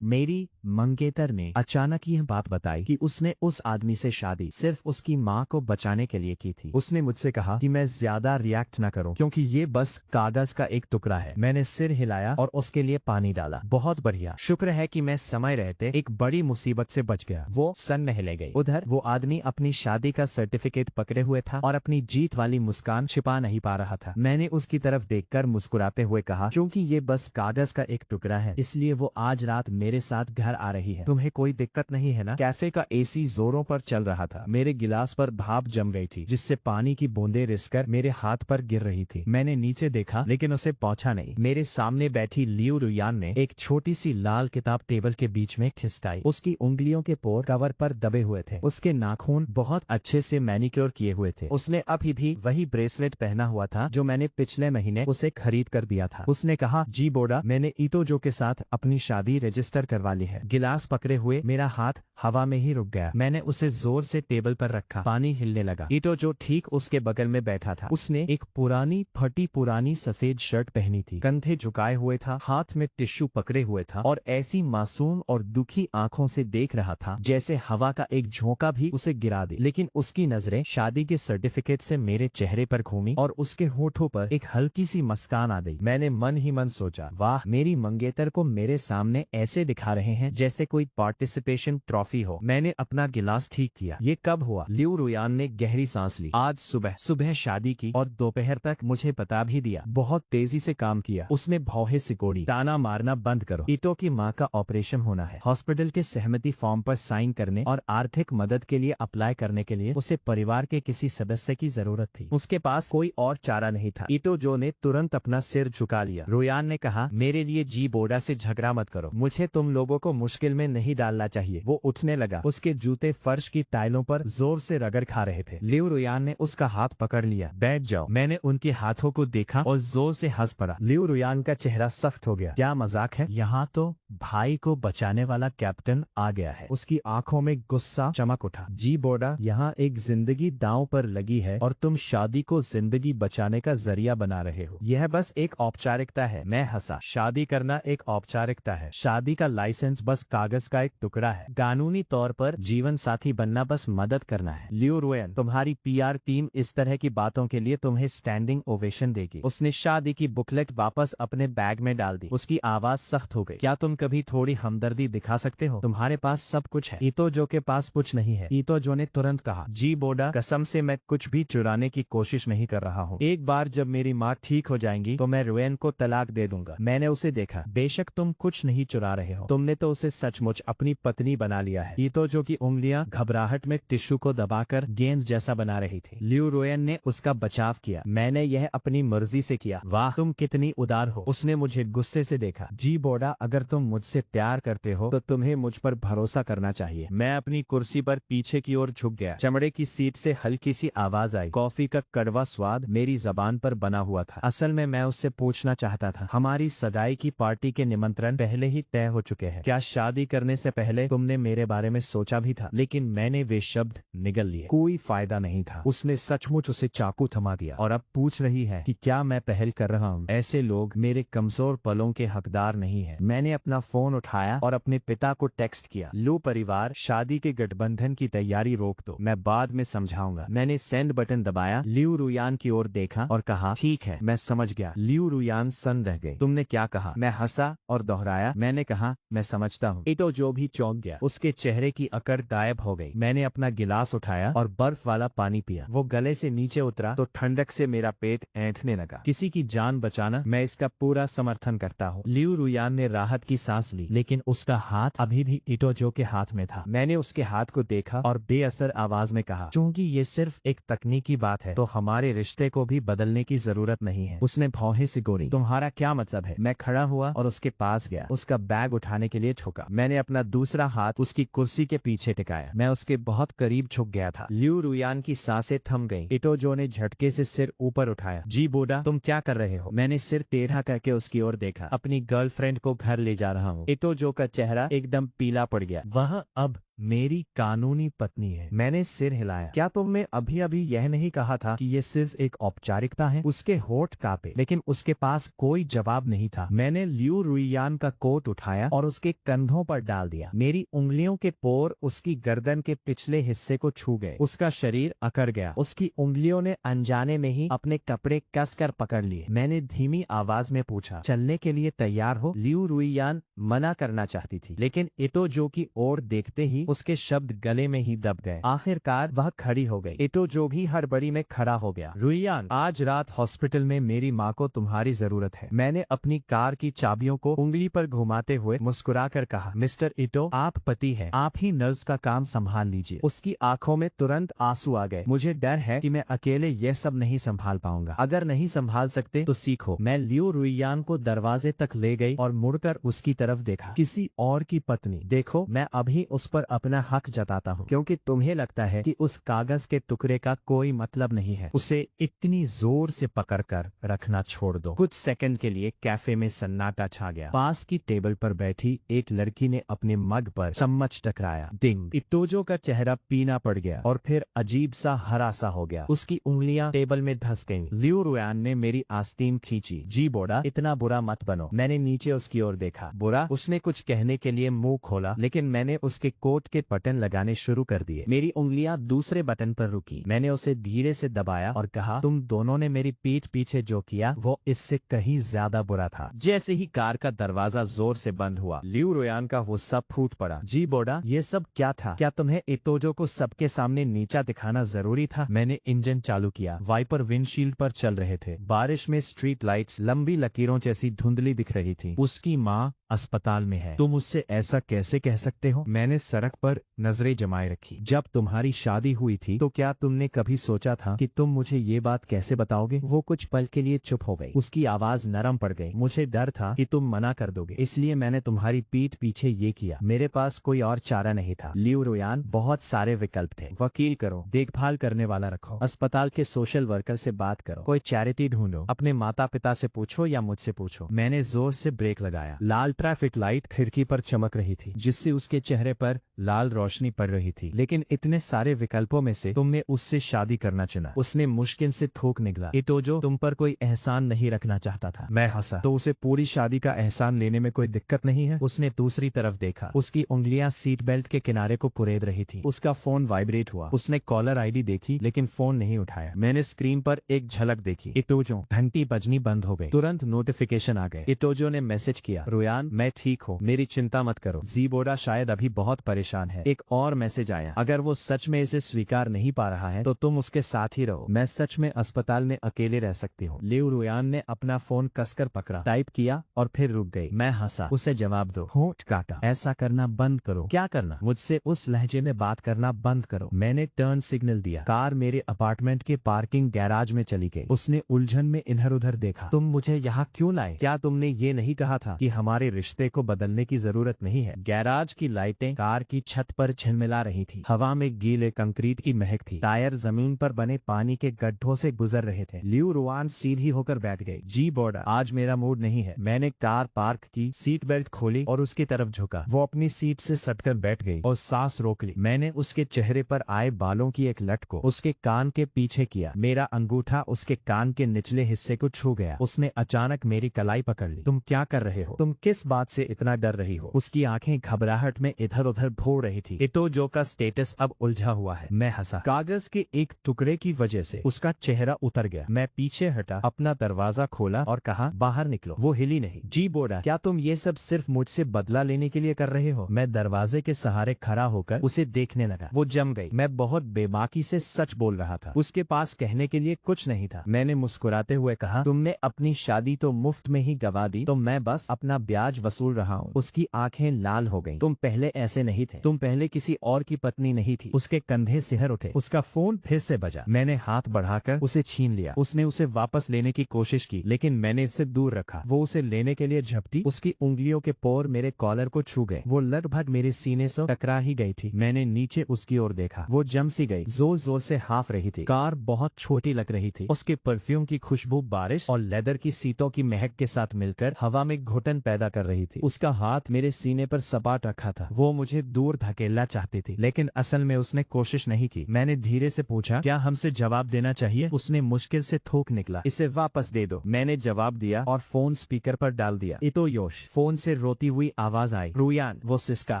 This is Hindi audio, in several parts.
मेरी मंगेतर ने अचानक यह बात बताई कि उसने उस आदमी से शादी सिर्फ उसकी माँ को बचाने के लिए की थी। उसने मुझसे कहा कि मैं ज्यादा रिएक्ट न करूं क्योंकि ये बस कागज का एक टुकड़ा है। मैंने सिर हिलाया और उसके लिए पानी डाला। बहुत बढ़िया, शुक्र है कि मैं समय रहते एक बड़ी मुसीबत से बच गया। वो सन्न हिले गई। उधर वो आदमी अपनी शादी का सर्टिफिकेट पकड़े हुए था और अपनी जीत वाली मुस्कान छिपा नहीं पा रहा था। मैंने उसकी तरफ देखकर मुस्कुराते हुए कहा, क्योंकि ये बस कागज का एक टुकड़ा है इसलिए वो आज रात मेरे साथ घर आ रही है। तुम्हें कोई दिक्कत नहीं है ना? कैफे का एसी जोरों पर चल रहा था। मेरे गिलास पर भाप जम गई थी जिससे पानी की बूंदें रिसकर मेरे हाथ पर गिर रही थी। मैंने नीचे देखा लेकिन उसे पहुंचा नहीं। मेरे सामने बैठी लियू रुयान ने एक छोटी सी लाल किताब टेबल के बीच में खिसकाई। उसकी उंगलियों के पोर कवर पर दबे हुए थे। उसके नाखून बहुत अच्छे से मैनिक्योर किए हुए थे। उसने अभी भी वही ब्रेसलेट पहना हुआ था जो मैंने पिछले महीने उसे खरीद कर दिया था। उसने कहा, जी बोडा, मैंने ईटोजो के साथ अपनी शादी रजिस्टर करवा ली है। गिलास पकड़े हुए मेरा हाथ हवा में ही रुक गया। मैंने उसे जोर से टेबल पर रखा। पानी हिलने लगा। ईटोजो ठीक उसके बगल में बैठा था। उसने एक पुरानी फटी पुरानी सफेद शर्ट पहनी थी, कंधे झुकाए हुए था, हाथ में टिश्यू पकड़े हुए था और ऐसी मासूम और दुखी आंखों से देख रहा था जैसे हवा का एक झोंका भी उसे गिरा दे। लेकिन उसकी नजरें शादी के सर्टिफिकेट से मेरे चेहरे पर घूमी और उसके होठों पर एक हल्की सी मुस्कान आ गई। मैंने मन ही मन सोचा, वाह, मेरी मंगेतर को मेरे सामने ऐसे दिखा रहे हैं जैसे कोई पार्टिसिपेशन ट्रॉफी हो। मैंने अपना गिलास ठीक किया। ये कब हुआ? लियू रुयान ने गहरी सांस ली। आज सुबह सुबह शादी की और दोपहर तक मुझे बता भी दिया। बहुत तेजी से काम किया। उसने भौहें सिकोड़ी। ताना मारना बंद करो। ईटो की माँ का ऑपरेशन होना है। हॉस्पिटल के सहमति फॉर्म पर साइन करने और आर्थिक मदद के लिए अप्लाई करने के लिए उसे परिवार के किसी सदस्य की जरूरत थी। उसके पास कोई और चारा नहीं था। ईटोजो ने तुरंत अपना सिर झुका लिया। रुयान ने कहा, मेरे लिए जी बोडा से झगड़ा मत करो। मुझे तुम लोगों को मुश्किल में नहीं डालना चाहिए। वो उठने लगा। उसके जूते फर्श की टाइलों पर जोर से रगड़ खा रहे थे। लियू रुयान ने उसका हाथ पकड़ लिया। बैठ जाओ। मैंने उनके हाथों को देखा और जोर से हंस पड़ा। लियू रुयान का चेहरा सख्त हो गया। क्या मजाक है? यहाँ तो भाई को बचाने वाला कैप्टन आ गया है। उसकी आंखों में गुस्सा चमक उठा। जी बोडा, यहाँ एक जिंदगी दांव पर लगी है और तुम शादी को जिंदगी बचाने का जरिया बना रहे हो। यह बस एक औपचारिकता है। मैं हंसा। शादी करना एक औपचारिकता है? शादी का लाइसेंस बस कागज का एक टुकड़ा है। कानूनी तौर पर जीवन साथी बनना बस मदद करना है। लियू रुयान, तुम्हारी पीआर टीम इस तरह की बातों के लिए तुम्हें स्टैंडिंग ओवेशन देगी। उसने शादी की बुकलेट वापस अपने बैग में डाल दी। उसकी आवाज सख्त हो गई। क्या तुम कभी थोड़ी हमदर्दी दिखा सकते हो? तुम्हारे पास सब कुछ है, ईटोजो के पास कुछ नहीं है। ईटोजो ने तुरंत कहा, जी बोडा, कसम से मैं कुछ भी चुराने की कोशिश नहीं कर रहा हूँ। एक बार जब मेरी माँ ठीक हो जाएंगी तो मैं रुएन को तलाक दे दूंगा। मैंने उसे देखा। बेशक तुम कुछ नहीं चुरा रहे हो, तुमने तो उसे सचमुच अपनी पत्नी बना लिया है। ईटोजो की उंगलियां घबराहट में टिश्यू को दबाकर गेंद जैसा बना रही थी। लियू रुएन ने उसका बचाव किया। मैंने यह अपनी मर्जी से किया। वाह, तुम कितनी उदार हो। उसने मुझे गुस्से से देखा। जी बोडा, अगर तुम मुझसे प्यार करते हो तो तुम्हें मुझ पर भरोसा करना चाहिए। मैं अपनी कुर्सी पर पीछे की ओर झुक गया। चमड़े की सीट से हल्की सी आवाज आई। कॉफी का कड़वा स्वाद मेरी जबान पर बना हुआ था। असल में मैं उससे पूछना चाहता था, हमारी सगाई की पार्टी के निमंत्रण पहले ही तय हो चुके हैं। क्या शादी करने से पहले तुमने मेरे बारे में सोचा भी था? लेकिन मैंने वे शब्द निगल लिए। कोई फायदा नहीं था। उसने सचमुच उसे चाकू थमा दिया। और अब पूछ रही है कि क्या मैं पहल कर रहा हूँ? ऐसे लोग मेरे कमजोर पलों के हकदार नहीं है। मैंने अपना फोन उठाया और अपने पिता को टेक्स्ट किया। लो परिवार, शादी के गठबंधन की तैयारी रोक दो, मैं बाद में समझाऊंगा। मैंने सेंड बटन दबाया। लियू रुयान की ओर देखा और कहा, ठीक है, मैं समझ गया। लियू रुयान सन्न रह गई। तुमने क्या कहा? मैं हंसा और दोहराया, मैंने कहा, मैं समझता हूँ। ईटोजो भी चौंक गया। उसके चेहरे की अकड़ गायब हो गई। मैंने अपना गिलास उठाया और बर्फ वाला पानी पिया। वो गले से नीचे उतरा तो ठंडक से मेरा पेट ऐंठने लगा। किसी की जान बचाना, मैं इसका पूरा समर्थन करता हूँ। लियू रुयान ने राहत की सांस ली, लेकिन उसका हाथ अभी भी ईटोजो के हाथ में था। मैंने उसके हाथ को देखा और बेअसर आवाज में कहा, चूंकि ये सिर्फ एक तकनीकी बात है तो हमारे रिश्ते को भी बदलने की जरूरत नहीं है। उसने भौहें सिकोड़ी। तुम्हारा क्या मतलब है? मैं खड़ा हुआ और उसके पास गया। उसका बैग उठाने के लिए झुका। मैंने अपना दूसरा हाथ उसकी कुर्सी के पीछे टिकाया। मैं उसके बहुत करीब झुक गया था। लियू रुयान की सांसें थम गईं। ईटोजो ने झटके से सिर ऊपर उठाया। जी बोडा, तुम क्या कर रहे हो? मैंने सिर टेढ़ा करके उसकी ओर देखा। अपनी गर्लफ्रेंड को घर ले जा रहा हूँ। ईटोजो का चेहरा एकदम पीला पड़ गया। वह अब मेरी कानूनी पत्नी है। मैंने सिर हिलाया। क्या तुमने अभी अभी यह नहीं कहा था कि ये सिर्फ एक औपचारिकता है? उसके होठ कांपे, लेकिन उसके पास कोई जवाब नहीं था। मैंने लियू रुइयान का कोट उठाया और उसके कंधों पर डाल दिया। मेरी उंगलियों के पोर उसकी गर्दन के पिछले हिस्से को छू गए। उसका शरीर अकड़ गया। उसकी उंगलियों ने अनजाने में ही अपने कपड़े कसकर पकड़ लिए। मैंने धीमी आवाज में पूछा, चलने के लिए तैयार हो? लियू रुइयान मना करना चाहती थी, लेकिन इटोजो की ओर देखते ही उसके शब्द गले में ही दब गए। आखिरकार वह खड़ी हो गई। इटोजो भी हड़बड़ी में खड़ा हो गया। रुइयान, आज रात हॉस्पिटल में मेरी माँ को तुम्हारी जरूरत है। मैंने अपनी कार की चाबियों को उंगली पर घुमाते हुए मुस्कुराकर कहा, मिस्टर इटो, आप पति हैं, आप ही नर्स का काम संभाल लीजिए। उसकी आंखों में तुरंत आंसू आ गए। मुझे डर है कि मैं अकेले यह सब नहीं संभाल पाऊंगा। अगर नहीं संभाल सकते तो सीखो। मैं लियू रुइयान को दरवाजे तक ले गई और मुड़कर उसकी तरफ देखा। किसी और की पत्नी? देखो, मैं अभी उस पर अपना हक जताता हूँ, क्योंकि तुम्हें लगता है कि उस कागज के टुकड़े का कोई मतलब नहीं है। उसे इतनी जोर से पकड़कर रखना छोड़ दो। कुछ सेकंड के लिए कैफे में सन्नाटा छा गया। पास की टेबल पर बैठी एक लड़की ने अपने मग पर चम्मच टकराया। डिंग! इटोजो का चेहरा पीला पड़ गया और फिर अजीब सा हरा सा हो गया। उसकी उंगलियां टेबल में धंस गईं। लियू रुइयान ने मेरी आस्तीन खींची। जी बोड़ा, इतना बुरा मत बनो। मैंने नीचे उसकी ओर देखा। बुरा? उसने कुछ कहने के लिए मुंह खोला, लेकिन मैंने उसके कोट के बटन लगाने शुरू कर दिए। मेरी उंगलियां दूसरे बटन पर रुकी। मैंने उसे धीरे से दबाया और कहा, तुम दोनों ने मेरी पीठ पीछे जो किया वो इससे कहीं ज्यादा बुरा था। जैसे ही कार का दरवाजा जोर से बंद हुआ, लियू रुइयान का गुस्सा फूट पड़ा। जी बोड़ा, ये सब क्या था? क्या तुम्हें इटोजो को सबके सामने नीचा दिखाना जरूरी था? मैंने इंजन चालू किया। वाइपर विंडशील्ड पर चल रहे थे। बारिश में स्ट्रीट लाइट्स लंबी लकीरों जैसी धुंधली दिख रही थी। उसकी माँ अस्पताल में है। तुम उससे ऐसा कैसे कह सकते हो? मैंने सड़क पर नजरें जमाए रखी। जब तुम्हारी शादी हुई थी तो क्या तुमने कभी सोचा था कि तुम मुझे ये बात कैसे बताओगे? वो कुछ पल के लिए चुप हो गई। उसकी आवाज नरम पड़ गई। मुझे डर था कि तुम मना कर दोगे, इसलिए मैंने तुम्हारी पीठ पीछे ये किया। मेरे पास कोई और चारा नहीं था। लियू रुइयान, बहुत सारे विकल्प थे। वकील करो, देखभाल करने वाला रखो, अस्पताल के सोशल वर्कर से बात करो, कोई चैरिटी ढूंढो, अपने माता पिता से पूछो या मुझसे पूछो। मैंने जोर से ब्रेक लगाया। लाल ट्रैफिक लाइट खिड़की पर चमक रही थी, जिससे उसके चेहरे पर लाल रोशनी पड़ रही थी। लेकिन इतने सारे विकल्पों में से तुमने उससे शादी करना चुना। उसने मुश्किल से थूक निकला, इटोजो तुम पर कोई एहसान नहीं रखना चाहता था। मैं हंसा। तो उसे पूरी शादी का एहसान लेने में कोई दिक्कत नहीं है? उसने दूसरी तरफ देखा। उसकी उंगलियां सीट बेल्ट के किनारे को कुरेद रही थी। उसका फोन वाइब्रेट हुआ। उसने कॉलर आईडी देखी, लेकिन फोन नहीं उठाया। मैंने स्क्रीन पर एक झलक देखी। इटोजो। घंटी बजनी बंद हो गई। तुरंत नोटिफिकेशन आ गए। इटोजो ने मैसेज किया, रुइयान, मैं ठीक हूँ, मेरी चिंता मत करो। जी बोड़ा शायद अभी बहुत परेशान है। एक और मैसेज आया, अगर वो सच में इसे स्वीकार नहीं पा रहा है तो तुम उसके साथ ही रहो। मैं सच में अस्पताल में अकेले रह सकती हूँ। लियू रुइयान ने अपना फोन कसकर पकड़ा, टाइप किया और फिर रुक गई। मैं हंसा। उसे जवाब दो। होठ काटा। ऐसा करना बंद करो। क्या करना? मुझसे उस लहजे में बात करना बंद करो। मैंने टर्न सिग्नल दिया। कार मेरे अपार्टमेंट के पार्किंग गैराज में चली गई। उसने उलझन में इधर उधर देखा। तुम मुझे यहाँ क्यों लाए? क्या तुमने ये नहीं कहा था कि हमारे रिश्ते को बदलने की जरूरत नहीं है? गैराज की लाइटें कार की छत पर झिलमिला रही थी। हवा में गीले कंक्रीट की महक थी। टायर जमीन पर बने पानी के गड्ढों से गुजर रहे थे। लियू रुइयान सीधी होकर बैठ गई। जी बोड़ा, आज मेरा मूड नहीं है। मैंने कार पार्क की, सीट बेल्ट खोली और उसकी तरफ झुका। वो अपनी सीट से सटकर बैठ गई और सांस रोक ली। मैंने उसके चेहरे पर आए बालों की एक लट को उसके कान के पीछे किया। मेरा अंगूठा उसके कान के निचले हिस्से को छू गया। उसने अचानक मेरी कलाई पकड़ ली। तुम क्या कर रहे हो? तुम किस बात से इतना डर रही हो? उसकी आंखें घबराहट में इधर उधर भौं रही थी। इटोजो का स्टेटस अब उलझा हुआ है। मैं हंसा। कागज के एक टुकड़े की वजह से उसका चेहरा उतर गया। मैं पीछे हटा, अपना दरवाजा खोला और कहा, बाहर निकलो। वो हिली नहीं। जी बोड़ा, क्या तुम ये सब सिर्फ मुझसे बदला लेने के लिए कर रहे हो? मैं दरवाजे के सहारे खड़ा होकर उसे देखने लगा। वो जम गई। मैं बहुत बेबाकी से सच बोल रहा था। उसके पास कहने के लिए कुछ नहीं था। मैंने मुस्कुराते हुए कहा, तुमने अपनी शादी तो मुफ्त में ही गवा दी, तो मैं बस अपना ब्याज वसूल रहा हूँ। उसकी आंखें लाल हो गईं। तुम पहले ऐसे नहीं थे। तुम पहले किसी और की पत्नी नहीं थी। उसके कंधे सिहर उठे। उसका फोन फिर से बजा। मैंने हाथ बढ़ाकर उसे छीन लिया। उसने उसे वापस लेने की कोशिश की, लेकिन मैंने इसे दूर रखा। वो उसे लेने के लिए झपटी। उसकी उंगलियों के पोर मेरे कॉलर को छू गए। वो लगभग मेरे सीने से टकरा ही गई थी। मैंने नीचे उसकी ओर देखा। वो जम सी गई, जोर जोर से हाफ रही थी। कार बहुत छोटी लग रही थी। उसके परफ्यूम की खुशबू बारिश और लेदर की सीटों की महक के साथ मिलकर हवा में घुटन पैदा कर रही थी। उसका हाथ मेरे सीने पर सपाट रखा था। वो मुझे दूर दूर धकेलना चाहती थी, लेकिन असल में उसने कोशिश नहीं की। मैंने धीरे से पूछा, क्या हमसे जवाब देना चाहिए? उसने मुश्किल से थूक निकला, इसे वापस दे दो। मैंने जवाब दिया और फोन स्पीकर पर डाल दिया। इतोयोश। फोन से रोती हुई आवाज आई, रुयान, वो सिस्का,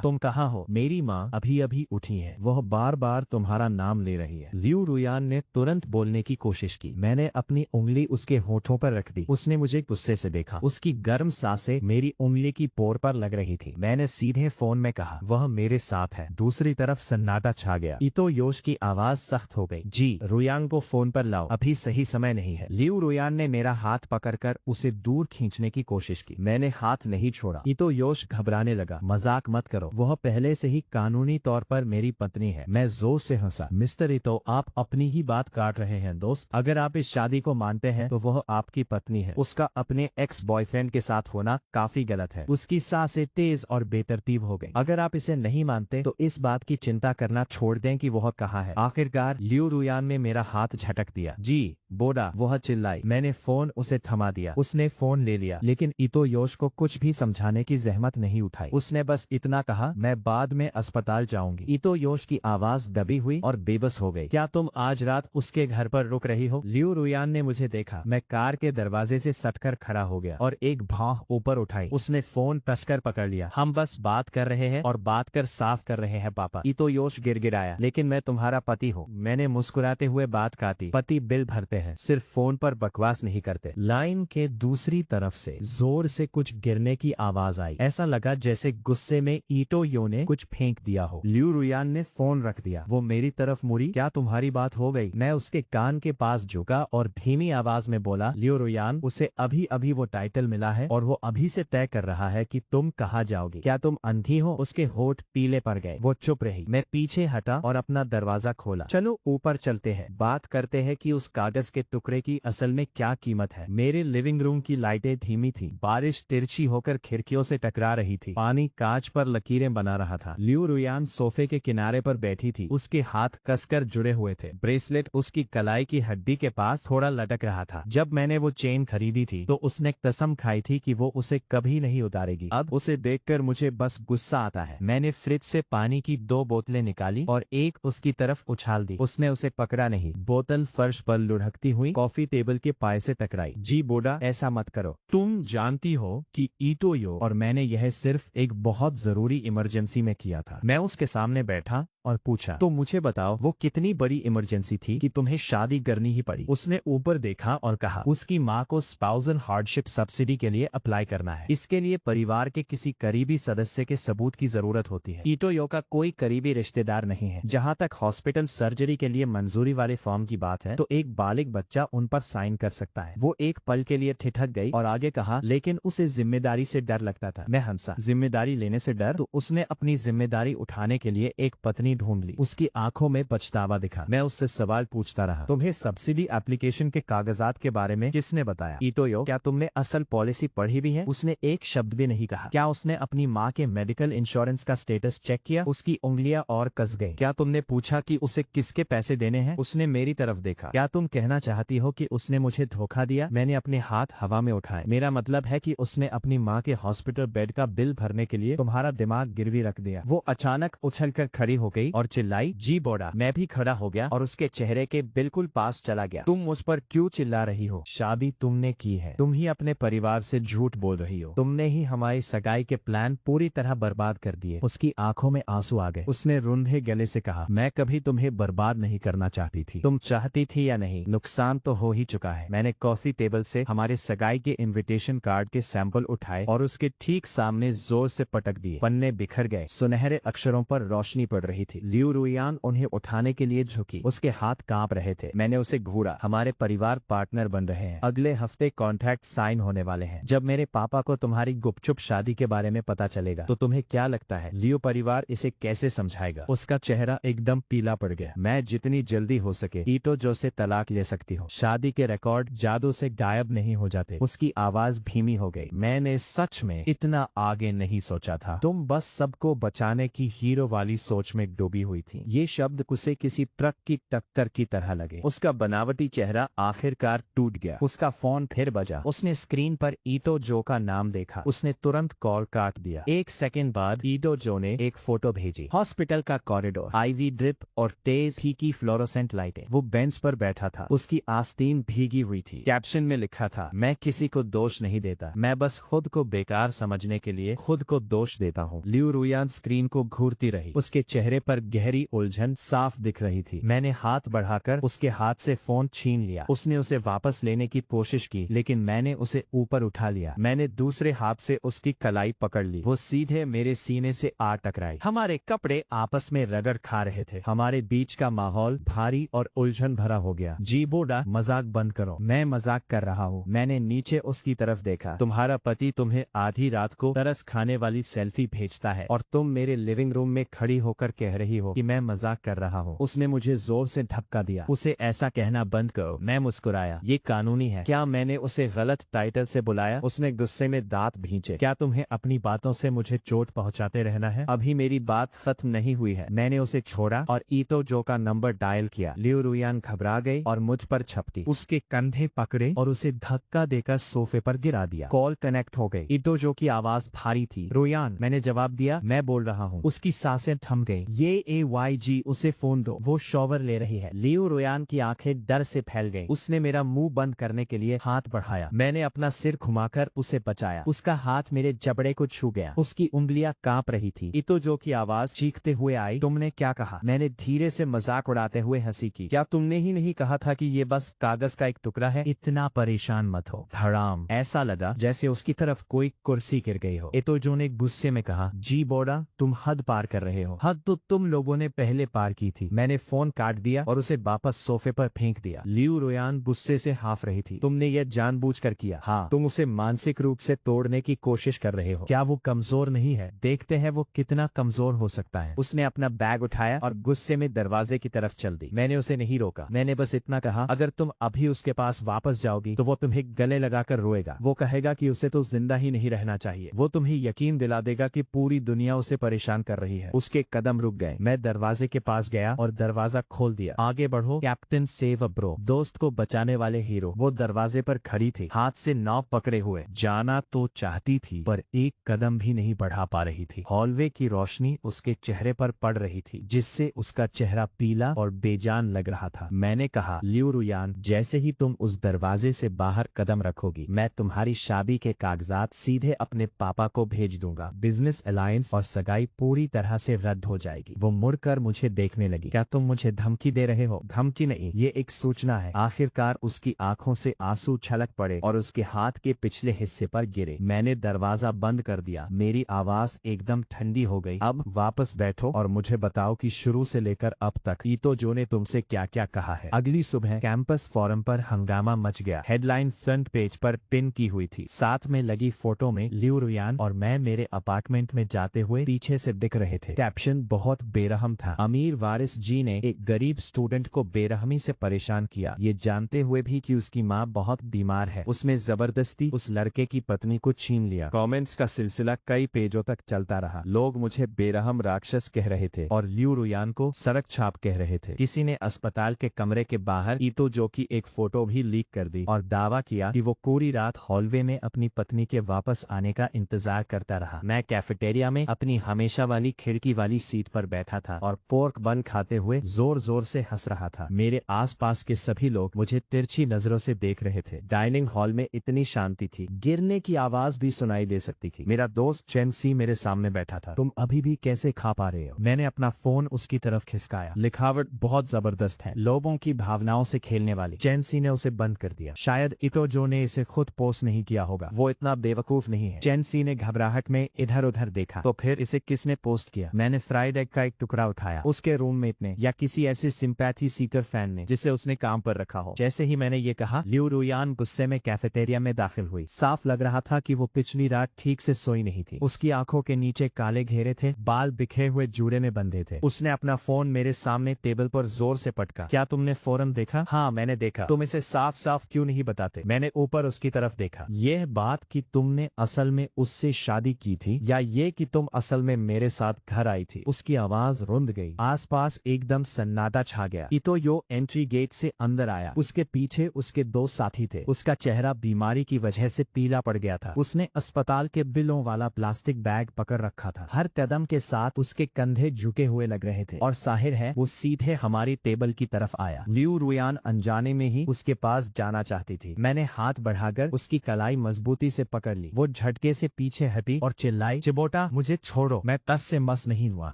तुम कहाँ हो? मेरी माँ अभी अभी उठी है, वह बार बार तुम्हारा नाम ले रही है। लियू रुयान ने तुरंत बोलने की कोशिश की। मैंने अपनी उंगली उसके होठों पर रख दी। उसने मुझे गुस्से से देखा। उसकी गर्म सांसें मेरी उंगली की पोर पर लग रही थी। मैंने सीधे फोन में कहा, वह मेरे साथ है। दूसरी तरफ सन्नाटा छा गया। इतोयोश की आवाज सख्त हो गई, जी, रुयान को फोन पर लाओ, अभी सही समय नहीं है। लियू रुयान ने मेरा हाथ पकड़कर उसे दूर खींचने की कोशिश की। मैंने हाथ नहीं छोड़ा। इतोयोश घबराने लगा। मजाक मत करो, वह पहले से ही कानूनी तौर पर मेरी पत्नी है। मैं जोर से हंसा। मिस्टर इतो, आप अपनी ही बात काट रहे हैं दोस्त। अगर आप इस शादी को मानते हैं तो वह आपकी पत्नी है। उसका अपने एक्स बॉयफ्रेंड के साथ होना काफी गलत है। उसकी सांसें तेज और बेतरतीब हो गई। अगर आप इसे नहीं मानते तो इस बात की चिंता करना छोड़ दें कि वह कहाँ है। आखिरकार लियू रुयान ने मेरा हाथ झटक दिया। जी बोडा, वह चिल्लाई। मैंने फोन उसे थमा दिया। उसने फोन ले लिया, लेकिन इतोयोश को कुछ भी समझाने की जहमत नहीं उठाई। उसने बस इतना कहा, मैं बाद में अस्पताल जाऊंगी। इतोयोश की आवाज दबी हुई और बेबस हो गई। क्या तुम आज रात उसके घर पर रुक रही हो? लियू रुयान ने मुझे देखा। मैं कार के दरवाजे से सटकर खड़ा हो गया और एक भौं ऊपर उठाई। उसने फोन कसकर पकड़ लिया। हम बस बात कर रहे हैं और बात कर साफ कर रहे हैं पापा। इतोयोश गिड़गिड़ाया, लेकिन मैं तुम्हारा पति हूँ। मैंने मुस्कुराते हुए बात काटी। पति बिल भरते हैं, सिर्फ फोन पर बकवास नहीं करते। लाइन के दूसरी तरफ से जोर से कुछ गिरने की आवाज आई। ऐसा लगा जैसे गुस्से में इतोयो ने कुछ फेंक दिया हो। लियू रुयान ने फोन रख दिया। वो मेरी तरफ मुड़ी। क्या तुम्हारी बात हो गई? मैं उसके कान के पास झुका और धीमी आवाज में बोला, लियू रुयान, उसे अभी अभी वो टाइटल मिला है और वो अभी से तय कर रहा है कि तुम कहाँ जाओगी। क्या तुम अंधी हो? उसके होठ पीले पड़ गए। वो चुप रही। मैं पीछे हटा और अपना दरवाजा खोला। चलो ऊपर चलते हैं, बात करते हैं कि उस कागज के टुकड़े की असल में क्या कीमत है। मेरे लिविंग रूम की लाइटें धीमी थी। बारिश तिरछी होकर खिड़कियों से टकरा रही थी। पानी कांच पर लकीरें बना रहा था। लियू रुयान सोफे के किनारे पर बैठी थी। उसके हाथ कसकर जुड़े हुए थे। ब्रेसलेट उसकी कलाई की हड्डी के पास थोड़ा लटक रहा था। जब मैंने वो चेन खरीदी थी तो उसने कसम खाई थी कि वो उसे कभी नहीं उतारेगी। अब उसे देखकर मुझे बस गुस्सा आता है। मैंने फ्रिज से पानी की 2 बोतलें निकाली और एक उसकी तरफ उछाल दी। उसने उसे पकड़ा नहीं। बोतल फर्श पर लुढ़कती हुई कॉफी टेबल के पाए से टकराई। जी बोडा, ऐसा मत करो। तुम जानती हो कि इतोयो और मैंने यह सिर्फ एक बहुत जरूरी इमरजेंसी में किया था। मैं उसके सामने बैठा और पूछा, तो मुझे बताओ वो कितनी बड़ी इमरजेंसी थी कि तुम्हें शादी करनी ही पड़ी? उसने ऊपर देखा और कहा, उसकी माँ को स्पाउसल हार्डशिप सब्सिडी के लिए अप्लाई करना है। इसके लिए परिवार के किसी करीबी सदस्य के सबूत की जरूरत होती है। इतोयो का कोई करीबी रिश्तेदार नहीं है। जहाँ तक हॉस्पिटल सर्जरी के लिए मंजूरी वाले फॉर्म की बात है तो एक बालिग बच्चा उन पर साइन कर सकता है। वो एक पल के लिए ठिठक गई और आगे कहा, लेकिन उसे जिम्मेदारी से डर लगता था। मैं हंसा। जिम्मेदारी लेने से डर? तो उसने अपनी जिम्मेदारी उठाने के लिए एक पत्नी ढूंढ ली। उसकी आंखों में पछतावा दिखा। मैं उससे सवाल पूछता रहा, तुम्हें सब्सिडी एप्लीकेशन के कागजात के बारे में किसने बताया? इतोयो, क्या तुमने असल पॉलिसी पढ़ी भी है? उसने एक शब्द भी नहीं कहा। क्या उसने अपनी माँ के मेडिकल इंश्योरेंस का स्टेटस चेक किया? उसकी उंगलियां और कस गई। क्या तुमने पूछा कि उसे किसके पैसे देने हैं? उसने मेरी तरफ देखा। क्या तुम कहना चाहती हो कि उसने मुझे धोखा दिया? मैंने अपने हाथ हवा में उठाए। मेरा मतलब है कि उसने अपनी माँ के हॉस्पिटल बेड का बिल भरने के लिए तुम्हारा दिमाग गिरवी रख दिया। वो अचानक उछलकर खड़ी हो गई और चिल्लाई, जी बोडा। मैं भी खड़ा हो गया और उसके चेहरे के बिल्कुल पास चला गया। तुम मुझ पर क्यों चिल्ला रही हो? शादी तुमने की है। तुम ही अपने परिवार से झूठ बोल रही हो। तुमने ही हमारी सगाई के प्लान पूरी तरह बर्बाद कर दिए। उसकी आंखों में आंसू आ गए। उसने रुंधे गले से कहा, मैं कभी तुम्हें बर्बाद नहीं करना चाहती थी। तुम चाहती थी या नहीं, नुकसान तो हो ही चुका है। मैंने कॉफी टेबल से हमारे सगाई के इनविटेशन कार्ड के सैंपल उठाए और उसके ठीक सामने जोर से पटक दिए। पन्ने बिखर गए। सुनहरे अक्षरों पर रोशनी पड़ रही थी। लियू रुयान उन्हें उठाने के लिए झुकी। उसके हाथ कांप रहे थे। मैंने उसे घूरा। हमारे परिवार पार्टनर बन रहे हैं। अगले हफ्ते कॉन्ट्रैक्ट साइन होने वाले हैं। जब मेरे पापा को तुम्हारी गुपचुप शादी के बारे में पता चलेगा तो तुम्हें क्या लगता है लियो परिवार इसे कैसे समझाएगा? उसका चेहरा एकदम पीला पड़ गया। मैं जितनी जल्दी हो सके इतोयो से तलाक ले सकती हूँ। शादी के रिकॉर्ड जादू से गायब नहीं हो जाते। उसकी आवाज धीमी हो गई। मैंने सच में इतना आगे नहीं सोचा था। तुम बस सबको बचाने की हीरो वाली सोच में डूबी हुई थी। ये शब्द उसे किसी ट्रक की टक्कर की तरह लगे। उसका बनावटी चेहरा आखिरकार टूट गया। उसका फोन फिर बजा। उसने स्क्रीन पर ईटो जो का नाम देखा। उसने तुरंत कॉल काट दिया। 1 सेकंड बाद ईटो जो ने एक फोटो भेजी। हॉस्पिटल का कॉरिडोर, आईवी ड्रिप और तेज फीकी फ्लोरोसेंट लाइटें। वो बेंच पर बैठा था। उसकी आस्तीन भीगी हुई थी। कैप्शन में लिखा था, मैं किसी को दोष नहीं देता, मैं बस खुद को बेकार समझने के लिए खुद को दोष देता हूँ। लियू रुयान स्क्रीन को घूरती रही। उसके चेहरे पर गहरी उलझन साफ दिख रही थी। मैंने हाथ बढ़ाकर उसके हाथ से फोन छीन लिया। उसने उसे वापस लेने की कोशिश की, लेकिन मैंने उसे ऊपर उठा लिया। मैंने दूसरे हाथ से उसकी कलाई पकड़ ली। वो सीधे मेरे सीने से आ टकराई। हमारे कपड़े आपस में रगड़ खा रहे थे। हमारे बीच का माहौल भारी और उलझन भरा हो गया। जी बोडा, मजाक बंद करो, मैं मजाक कर रहा हूँ। मैंने नीचे उसकी तरफ देखा। तुम्हारा पति तुम्हें आधी रात को तरस खाने वाली सेल्फी भेजता है और तुम मेरे लिविंग रूम में खड़ी होकर कह रही हो कि मैं मजाक कर रहा हूँ। उसने मुझे जोर से धक्का दिया। उसे ऐसा कहना बंद करो। मैं मुस्कुराया। ये कानूनी है। क्या मैंने उसे गलत टाइटल से बुलाया? उसने गुस्से में दांत भींचे। क्या तुम्हें अपनी बातों से मुझे चोट पहुंचाते रहना है? अभी मेरी बात खत्म नहीं हुई है। मैंने उसे छोड़ा और ईटो जो का नंबर डायल किया। लियू रुयान घबरा गई और मुझ पर झपटी। उसके कंधे पकड़े और उसे धक्का देकर सोफे पर गिरा दिया। कॉल कनेक्ट हो गई। ईटो जो की आवाज भारी थी। रुयान, मैंने जवाब दिया, मैं बोल रहा हूँ। उसकी सांसें थम गई। ये AYG, उसे फोन दो, वो शॉवर ले रही है। लियू रुयान की आंखें डर से फैल गईं। उसने मेरा मुंह बंद करने के लिए हाथ बढ़ाया। मैंने अपना सिर घुमाकर उसे बचाया। उसका हाथ मेरे जबड़े को छू गया। उसकी उंगलियां कांप रही थी। ईटो जो की आवाज चीखते हुए आई, तुमने क्या कहा? मैंने धीरे से मजाक उड़ाते हुए हंसी की। क्या तुमने ही नहीं कहा था कि ये बस कागज का एक टुकड़ा है? इतना परेशान मत हो हराम। ऐसा लगा जैसे उसकी तरफ कोई कुर्सी गिर गई हो। ईटो जो ने गुस्से में कहा, जी बोडा, तुम हद पार कर रहे हो। हद तो तुम लोगों ने पहले पार की थी। मैंने फोन काट दिया और उसे वापस सोफे पर फेंक दिया। लियू रुयान गुस्से से हाफ रही थी। तुमने यह जानबूझकर किया। हाँ, तुम उसे मानसिक रूप से तोड़ने की कोशिश कर रहे हो। क्या वो कमजोर नहीं है? देखते हैं वो कितना कमजोर हो सकता है। उसने अपना बैग उठाया और गुस्से में दरवाजे की तरफ चल दी। मैंने उसे नहीं रोका। मैंने बस इतना कहा, अगर तुम अभी उसके पास वापस जाओगी तो वो तुम्हें गले लगाकर रोएगा। वो कहेगा कि उसे तो जिंदा ही नहीं रहना चाहिए। वो तुम्हें यकीन दिला देगा कि पूरी दुनिया उसे परेशान कर रही है। उसके कदम रुक गए। मैं दरवाजे के पास गया और दरवाजा खोल दिया। आगे बढ़ो कैप्टन, सेव अ ब्रो, दोस्त को बचाने वाले हीरो। वो दरवाजे पर खड़ी थी, हाथ से नॉब पकड़े हुए। जाना तो चाहती थी पर एक कदम भी नहीं बढ़ा पा रही थी। हॉलवे की रोशनी उसके चेहरे पर पड़ रही थी, जिससे उसका चेहरा पीला और बेजान लग रहा था। मैंने कहा, लियू रुयान, जैसे ही तुम उस दरवाजे से बाहर कदम रखोगी, मैं तुम्हारी शादी के कागजात सीधे अपने पापा को भेज दूंगा। बिजनेस अलायंस और सगाई पूरी तरह से रद्द हो जाएगी। वो मुड़कर मुझे देखने लगी। क्या तुम मुझे धमकी दे रहे हो? धमकी नहीं, ये एक सूचना है। आखिरकार उसकी आंखों से आंसू छलक पड़े और उसके हाथ के पिछले हिस्से पर गिरे। मैंने दरवाजा बंद कर दिया। मेरी आवाज एकदम ठंडी हो गई। अब वापस बैठो और मुझे बताओ कि शुरू से लेकर अब तक ईटो जो ने तुमसे क्या क्या कहा है। अगली सुबह कैंपस फोरम पर हंगामा मच गया। हेडलाइन फ्रंट पेज पर पिन की हुई थी। साथ में लगी फोटो में लियू रुयान और मैं मेरे अपार्टमेंट में जाते हुए पीछे से दिख रहे थे। कैप्शन बहुत बेरहम था। अमीर वारिस जी ने एक गरीब स्टूडेंट को बेरहमी से परेशान किया, ये जानते हुए भी कि उसकी माँ बहुत बीमार है। उसमें जबरदस्ती उस लड़के की पत्नी को छीन लिया। कमेंट्स का सिलसिला कई पेजों तक चलता रहा। लोग मुझे बेरहम राक्षस कह रहे थे और लियू रुयान को सड़क छाप कह रहे थे। किसी ने अस्पताल के कमरे के बाहर ईटो जो की एक फोटो भी लीक कर दी और दावा किया कि वो पूरी रात हॉलवे में अपनी पत्नी के वापस आने का इंतजार करता रहा। मैं कैफेटेरिया में अपनी हमेशा वाली खिड़की वाली सीट पर बैठा था और पोर्क बन खाते हुए जोर जोर से हंस रहा था। मेरे आसपास के सभी लोग मुझे तिरछी नजरों से देख रहे थे। डाइनिंग हॉल में इतनी शांति थी, गिरने की आवाज भी सुनाई दे सकती थी। मेरा दोस्त चेंसी मेरे सामने बैठा था। तुम अभी भी कैसे खा पा रहे हो? मैंने अपना फोन उसकी तरफ खिसकाया। लिखावट बहुत जबरदस्त है, लोगों की भावनाओं से खेलने वाली। चेंसी ने उसे बंद कर दिया। शायद ईटो जो ने इसे खुद पोस्ट नहीं किया होगा, वो इतना बेवकूफ नहीं है। चेंसी ने घबराहट में इधर उधर देखा। तो फिर इसे किसने पोस्ट किया? मैंने फ्राइड एग का एक टुकड़ा उठाया। उसके रूममेट ने या किसी ऐसे सिंपैथी सीकर फैन ने जिसे उसने काम पर रखा हो। जैसे ही मैंने ये कहा, लियू रुयान गुस्से में कैफेटेरिया में दाखिल हुई। साफ लग रहा था कि वो पिछली रात ठीक से सोई नहीं थी। उसकी आंखों के नीचे काले घेरे थे, बाल बिखरे हुए जूड़े में बंधे थे। उसने अपना फोन मेरे सामने टेबल पर जोर से पटका। क्या तुमने फोरम देखा? हाँ, मैंने देखा। तुम इसे साफ साफ क्यों नहीं बताते? मैंने ऊपर उसकी तरफ देखा। यह बात कि तुमने असल में उससे शादी की थी या ये कि तुम असल में मेरे साथ घर आई थी, उसकी आवाज रुंध गई। आसपास एकदम सन्नाटा छा गया। इतोयो एंट्री गेट से अंदर आया। उसके पीछे उसके 2 साथी थे। उसका चेहरा बीमारी की वजह से पीला पड़ गया था। उसने अस्पताल के बिलों वाला प्लास्टिक बैग पकड़ रखा था। हर कदम के साथ उसके कंधे झुके हुए लग रहे थे और जाहिर है वो सीधे हमारी टेबल की तरफ आया। लियू रुयान अनजाने में ही उसके पास जाना चाहती थी। मैंने हाथ बढ़ाकर उसकी कलाई मजबूती से पकड़ ली। वो झटके से पीछे हटी और चिल्लाई, चिबोटा मुझे छोड़ो, मैं तस से मस नहीं हुआ,